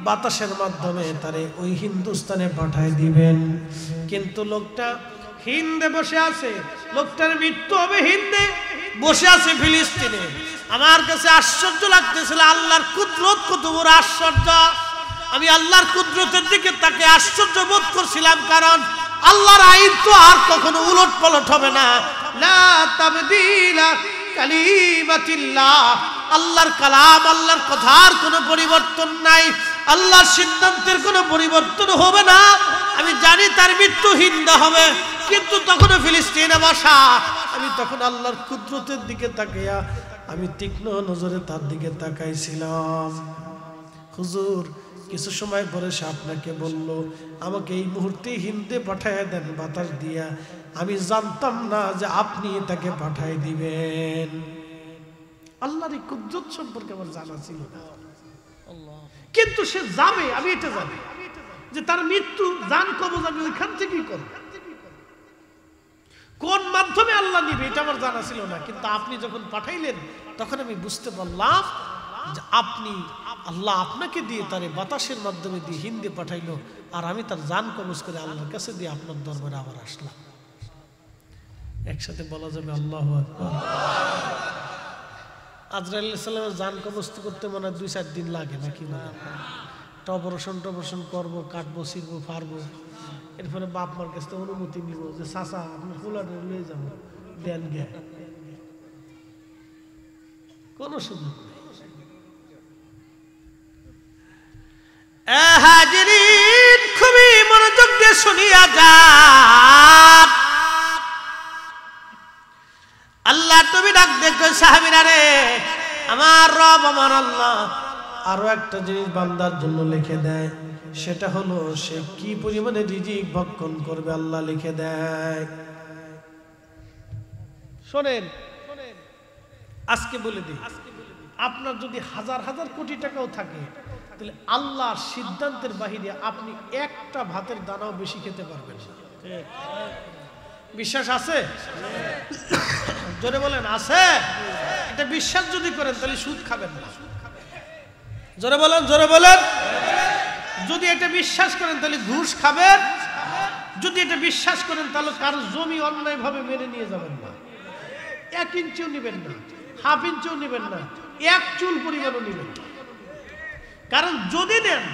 বাতাসের মাধ্যমে তারে ওই হিন্দুস্তানে পাঠায় দিবেন, কিন্তু লোকটা হিন্দে বসে আছে, লোকটার মৃত্যু হবে হিন্দে, বসে আছে ফিলিস্তিনে। আমার কাছে আশ্চর্য লাগতেছিল, আল্লাহর কুদরত কত বড় আশ্চর্য। আমি আল্লাহর কুদরতের দিকে তাকে আশ্চর্য বোধ করছিলাম, কারণ আল্লাহর আইন তো আর কখনো উলট পালট হবে না। লা তাবদীলা কালিমাতিল্লাহ, আল্লাহর কালাম, আল্লাহর কথার কোনো পরিবর্তন নাই, আল্লাহর সিদ্ধান্তের কোনো পরিবর্তন হবে না। আমি জানি তার মৃত্যু হিন্দে হবে, কিন্তু তখনও ফিলিস্তিনে বসা। আমি তখন আল্লাহর কুদরতের দিকে তাকাইয়া আমি তীক্ষ্ণ নজরে তার দিকে তাকাইছিলাম। হুজুর, কিছু সময় পরে সে আপনাকে বলল, আমাকে এই মুহূর্তে হিন্দে পাঠায় দেন বাতাস দিয়া। আমি জানতাম না যে আপনি তাকে পাঠায় দিবেন। আল্লাহর এই কুদরত সম্পর্কে আমার জানা ছিল না, কিন্তু সে যাবে, আমি এটা জানি যে তার মৃত্যু জান কবজ আমি ওইখান থেকেই করব। কোন মাধ্যমে আল্লাহ নিবে এটা আমার জানা ছিল না, কিন্তু আপনি যখন পাঠাইলেন তখন আমি বুঝতে পারলাম যে আপনি, আল্লাহ আপনাকে দিয়ে তারে বাতাসের মাধ্যমে দিয়ে হিন্দে পাঠাইলো, আর আমি তার জান কবজ করে আল্লাহর কাছে দিয়ে আপনার দরবারে আবার আসলাম। একসাথে বলা যাবে আল্লাহু আকবার। আজরাইল আলাইহিস সালামের জান কবজ করতে মনে হয় 2-4 দিন লাগে নাকি, মানে অপারেশন করবো, কাটবো, ছিড়বো, ফাড়বো, এরপরে বাপ মার কাছে অনুমতি নিব যে চাচা আপনি ফুলারে নিয়ে যাবো, দেন গে, কোন সুযোগ নেই। হাজিরিন, খুবই মনোযোগ দিয়ে শুনিয়া যান। আল্লাহ তুমি ডাক দেখো সাহাবীরা রে, আমার রব আমার আল্লাহ আরো একটা জিনিস বান্দার জন্য লিখে দেয়, সেটা হলো সে কি পরিমাণে রিজিক ভক্ষণ করবে আল্লাহ লিখে দেয়। শোনেন, আজকে বলে দিই, আপনার যদি হাজার হাজার কোটি টাকাও থাকে, তাহলে আল্লাহর সিদ্ধান্তের বাহিরে আপনি একটা ভাতের দানাও বেশি খেতে পারবেন না। বিশ্বাস আছে? জোরে বলেন আছে? এটা বিশ্বাস যদি করেন তাহলে সুদ খাবেন না। জোরে বলেন, জোরে বলেন। যদি এটা বিশ্বাস করেন তাহলে ঘুষ খাবেন, যদি এটা বিশ্বাস করেন তাহলে কারো জমি অন্যায়ভাবে মেরে নিয়ে যাবেন না, 1 ইঞ্চিও নিবেন না, 1/2 ইঞ্চিও নিবেন না, 1 চুল পরিমাণও নিবেন না। কারণ যদি নেন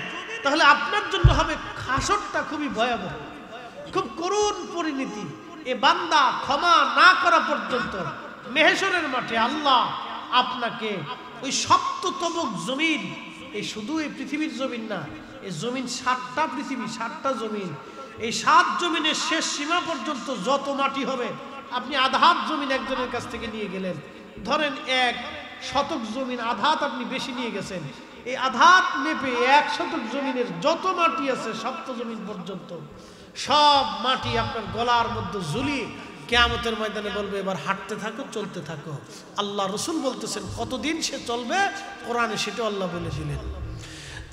তাহলে আপনার জন্য হবে খাসরটা খুবই ভয়াবহ, খুব করুণ পরিণতি। এ বান্দা ক্ষমা না করা পর্যন্ত মেহেশরের মাঠে আল্লাহ আপনাকে ওই সপ্ততমক জমিন, এই শুধু এই পৃথিবীর জমিন না, এই জমিন 7টা পৃথিবী, 7টা জমিন, এই 7 জমিনের শেষ সীমা পর্যন্ত যত মাটি হবে, আপনি আধাত জমিন একজনের কাছ থেকে নিয়ে গেলেন, ধরেন 1 শতক জমিন আধাত আপনি বেশি নিয়ে গেছেন, এই আধাত মেপে 1 শতক জমিনের যত মাটি আছে সপ্ত জমিন পর্যন্ত সব মাটি আপনার গলার মধ্যে ঝুলিয়ে কিয়ামতের ময়দানে বলবে এবার হাঁটতে থাকো, চলতে থাকো। আল্লাহ রাসূল বলতেছেন কতদিন সে চলবে, কোরআনে সেটা আল্লাহ বলে দিলেন,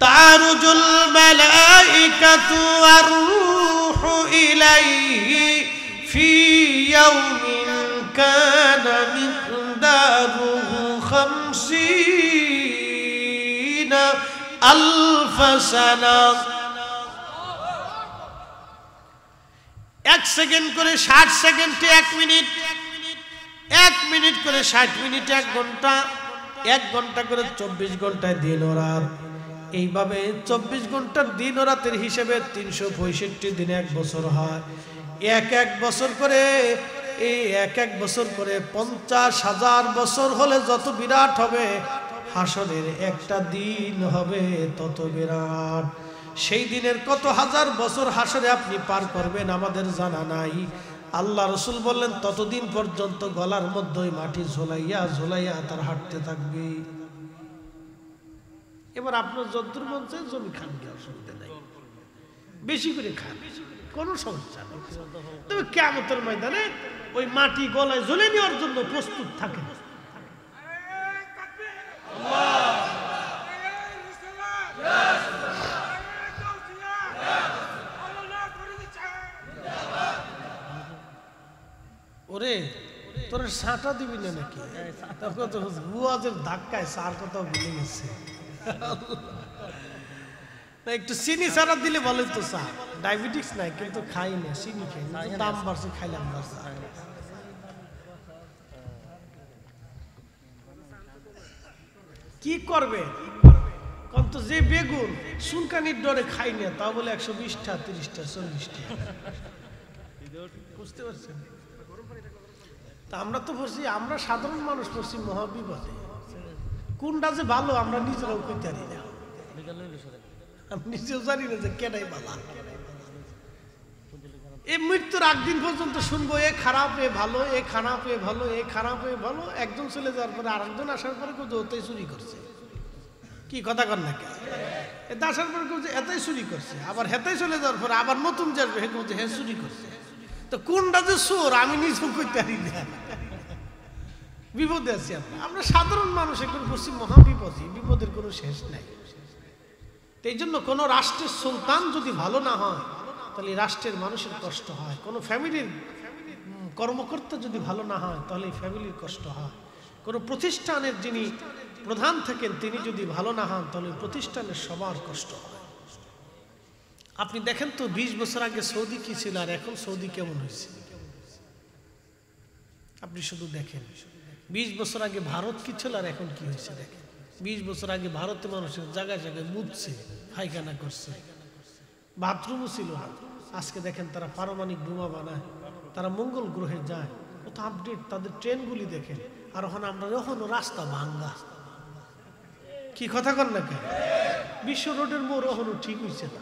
তারুজুল মালাইকাতু ওয়ার রূহু ইলাইহি ফি ইয়াউমিন কানা মিকদারুহু 50 হাসানা। 1 সেকেন্ড করে 60 সেকেন্ডে 1 মিনিট, 1 মিনিট করে 60 মিনিটে 1 ঘন্টা, 1 ঘন্টা করে 24 ঘন্টায় দিন ও রাত। এইভাবে 24 ঘন্টার দিন ও রাতের হিসেবে 365 দিনে 1 বছর হয়। এক বছর করে, এই এক বছর করে 50,000 বছর হলে যত বিরাট হবে, হাসরের একটা দিন হবে তত বিরাট। সেই দিনের কত হাজার বছর হাসরে আপনি পার করবেন আমাদের জানা নাই। আল্লাহ রসুল বললেন ততদিন পর্যন্ত গলার মধ্যে মাটি ঝোলাইয়া ঝোলাইয়া তার হাঁটতে থাকবে। এবার আপনার যদ্দুর মন চায় জমি খান, কি অসুবিধা নাই, বেশি করে খান, কোনো সমস্যা নেই। তবে কিয়ামতের ময়দানে ওই মাটি গলায় ঝুলে নেওয়ার জন্য প্রস্তুত থাকে। ওরে তোর সাঁটা দিবি না নাকি? বুয়াজের ধাক্কায় সার কথা ভুলে গেছে। একটু চিনি ছাড়া দিলে ভালোই তো। চা ডায়াবেটিস নাই কিন্তু খাই না, চিনি খাই না, দাম বাড়ছে, খাইলাম না। কি করবে কম তো? যে বেগুন সুনকানির ডরে খাই না, তা বলে 120টা 30টা 40টা, বুঝতে পারছেন? তা আমরা তো পড়ছি, আমরা সাধারণ মানুষ পড়ছি মহাবিপদে। কোনটা যে ভালো আমরা নিজেরাও কইতে পারি না, আমি নিজেও জানি না যে কেনাই ভালো। এই মৃত্যুর আগ দিন পর্যন্ত শুনবো এ খারাপ এ ভালো, এ খারাপ এ ভালো, এ খারাপ এ ভালো। একজন চলে যাওয়ার পরে আরেকজন আসার পরে কেউ ওতেই চুরি করছে। কি কথা কর না কে? এটা আসার পরে কেউ এটাই চুরি করছে, আবার হেতাই চলে যাওয়ার পরে আবার নতুন যে আসবে হে কেউ হে চুরি করছে। তো কোনটা যে চোর আমি নিজেও কইতে পারি না। বিপদে আছি আমরা সাধারণ মানুষ, এখন করছি মহাবিপদে, বিপদের কোনো শেষ নাই। এই জন্য কোনো রাষ্ট্রের সুলতান যদি ভালো না হয় তাহলে রাষ্ট্রের মানুষের কষ্ট হয়। কোনো ফ্যামিলির কর্মকর্তা যদি ভালো না হয় তাহলে ফ্যামিলির কষ্ট হয়। কোনো প্রতিষ্ঠানের যিনি প্রধান থাকেন তিনি যদি ভালো না হন তাহলে প্রতিষ্ঠানের সবার কষ্ট হয়। আপনি দেখেন তো 20 বছর আগে সৌদি কি ছিল আর এখন সৌদি কেমন হয়েছে? আপনি শুধু দেখেন 20 বছর আগে ভারত কি ছিল আর এখন কি হয়েছে দেখেন। 20 বছর আগে ভারতে মানুষের জায়গায় জায়গায় মুতছে, পায়খানা করছে, বাথরুমও ছিল না। আজকে দেখেন তারা পারমাণবিক বোমা বানায়, তারা মঙ্গল গ্রহে যায়, কত আপডেট। তাদের ট্রেনগুলি দেখেন। আর ওখানে আমরা এখনো রাস্তা ভাঙ্গা। কি কথা কর না কেন? বিশ্ব রোডের মোড় এখনো ঠিক হয়েছে না,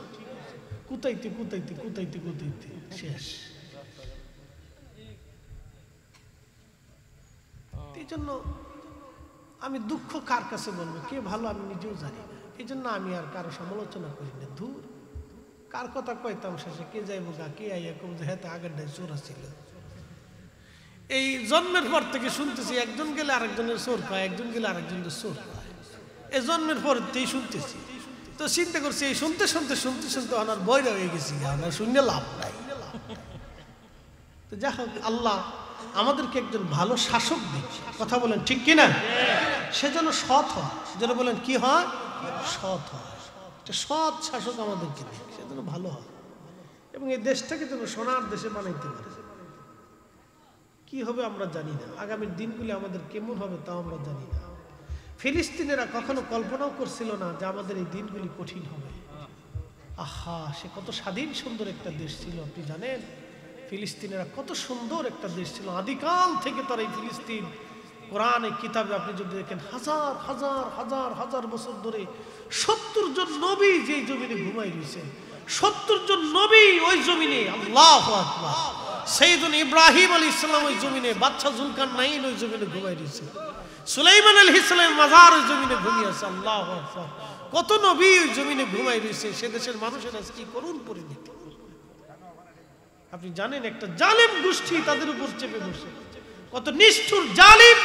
কুতাইতে কুতাইতে কুতাইতে কুতাইতে শেষ। এই জন্য আমি দুঃখ কার কাছে বলবো, কে ভালো আমি নিজেও জানি না। এই জন্য আমি আর কারো সমালোচনা করি না। ধুর, কার কথা কইতাম শেষে কে যাইব গা, কে আইয়া কম যে হ্যাঁ আগের ডাই চোর ছিল। এই জন্মের পর থেকে শুনতেছি একজন গেলে আরেকজনের চোর পায়, একজন গেলে আরেকজনের চোর পায়। এই জন্মের পরেই শুনতেছি। তো চিন্তা করছি এই শুনতে শুনতে শুনতে শুনতে আমার বইরা হয়ে গেছি, আমার শূন্য লাভ নাই। তো যাই হোক, আল্লাহ আমাদেরকে একজন ভালো শাসক দিক। কথা বলেন ঠিক কিনা? সে যেন সৎ হয়, যেন বলেন কি হয়, সৎ হয়। একটা সৎ শাসক আমাদেরকে দিক, সে যেন ভালো হয় এবং এই দেশটাকে যেন সোনার দেশে বানাইতে পারে। কি হবে আমরা জানি না, আগামীর দিনগুলি আমাদের কেমন হবে তাও আমরা জানি না। ফিলিস্তিনেরা কখনো কল্পনাও করছিল না যে আমাদের এই দিনগুলি কঠিন হবে। আহা, সে কত স্বাধীন সুন্দর একটা দেশ ছিল আপনি জানেন। ফিলিস্তিনেরা কত সুন্দর একটা দেশ ছিল, আদিকাল থেকে তারা এই ফিলিস্তিন কোরআনে কিতাবে আপনি যদি দেখেন হাজার হাজার হাজার হাজার বছর ধরে 70 জন নবী যে জমিনে ঘুমাই রয়েছে, 70 জন নবী ওই জমিনে। আল্লাহু আকবার। সাইয়েদুনা ইব্রাহিম আলাইহিস সালাম ওই জমিনে, বাদশা জুলকারনাইন ওই জমিনে ঘুমাই রয়েছে, সুলাইমান আলাইহিস সালামের মাজার ওই জমিনে ঘুমিয়ে আছে। আল্লাহু আকবার। কত নবী ওই জমিনে ঘুমাই রয়েছে। সে দেশের মানুষের আজ কি করুণ পরিণতি আপনি জানেন। একটা জালিম গোষ্ঠী তাদের উপর চেপে বসে, কত নিষ্ঠুর জালিম,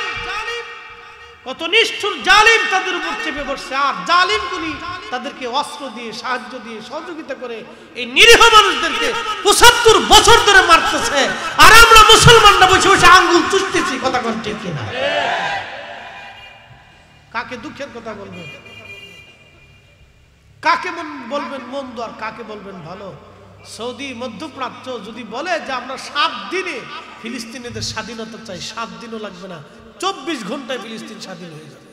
কত নিষ্ঠুর জালিম তাদের উপর চেপে বসছে। আর জালিমগুলি তাদেরকে অস্ত্র দিয়ে সাহায্য দিয়ে সহযোগিতা করে এই নিরীহ মানুষদেরকে 75 বছর ধরে মারতেছে। আর আমরা মুসলমানরা বসে বসে আঙ্গুল চুষতেছি। কথা কোন ঠিক কিনা? কাকে দুঃখের কথা বলবো, কাকে বলবেন মন্দ আর কাকে বলবেন ভালো? সৌদি মধ্যপ্রাচ্য যদি বলে যে আমরা 7 দিনে ফিলিস্তিনিদের স্বাধীনতা চাই, 7 দিনও লাগবে না, 24 ঘন্টায় ফিলিস্তিন স্বাধীন হয়ে যাবে।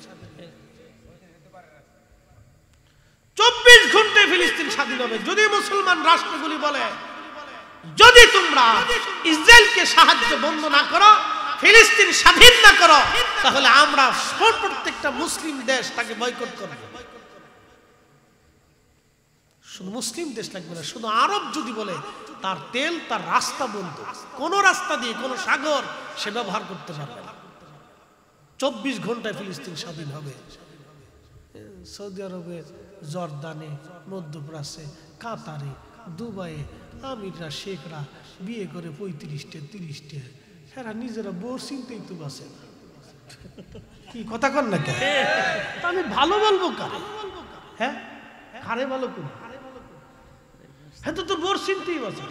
24 ঘন্টায় ফিলিস্তিন স্বাধীন হবে। যদি মুসলমান রাষ্ট্রগুলি বলে যদি তোমরা ইসরায়েলকে সাহায্য বন্ধ না করো, ফিলিস্তিন স্বাধীন না করো, তাহলে আমরা প্রত্যেকটা মুসলিম দেশ তাকে বয়কট করব। শুধু মুসলিম দেশ লাগবে না, শুধু আরব যদি বলে তার তেল তার রাস্তা বন্ধ, কোন রাস্তা দিয়ে কোন সাগর সে ব্যবহার করতে পারবে না। 24 ঘন্টায় ফিলিস্তিন স্বাধীন হবে। সৌদি আরবে, জর্দানে, মধ্যপ্রাচ্যে, কাতারে, দুবাইয়ে আমিররা শেখরা বিয়ে করে 35টে 30টে, এরা নিজেরা বোর চিনতেই তো বাসে না। কি কথা কর না কেন? আমি ভালো বলবো কারে? হ্যাঁ, কারে ভালো করবো? হ্যাঁ, তো বোর চিনতেই বাসে।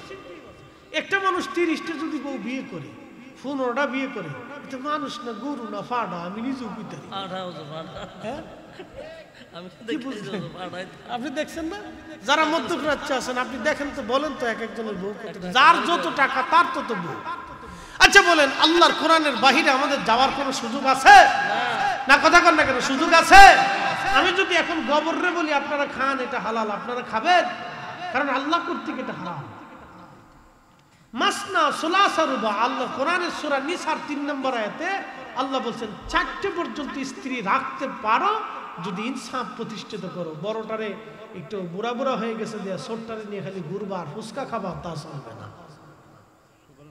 একটা মানুষ 30টে যদি বউ বিয়ে করে, 15টা বিয়ে করে, এটা মানুষ না গরু না ফাড়া? আমি নিজেও পিতারি। হ্যাঁ, আপনি দেখছেন না যারা মধ্যপ্রাচ্যে আছেন, আপনি দেখেন তো, বলেন তো এক একজনের বউ কত, যার যত টাকা তার তত বউ। আচ্ছা বলেন, আল্লাহর কোরআনের বাহিরে আমাদের যাওয়ার কোনো সুযোগ আছে না? কথা কন না কেন? সুযোগ আছে। আমি যদি এখন গবররে বলি আপনারা খান, এটা হালাল, আপনারা খাবেন? কারণ আল্লাহ কর্তৃক এটা হারাম। মাসনা সুলাসা রুবা, আল্লাহ কোরআনের সূরা নিসার 3 নম্বর আয়াতে আল্লাহ বলছেন 4টে পর্যন্ত স্ত্রী রাখতে পারো যদি ইনসাফ প্রতিষ্ঠিত করো। বড়টারে একটু বুড়া বুড়া হয়ে গেছে দিয়ে ছোটটারে নিয়ে খালি ঘুরবা আর ফুচকা খাবা, তা চলবে না।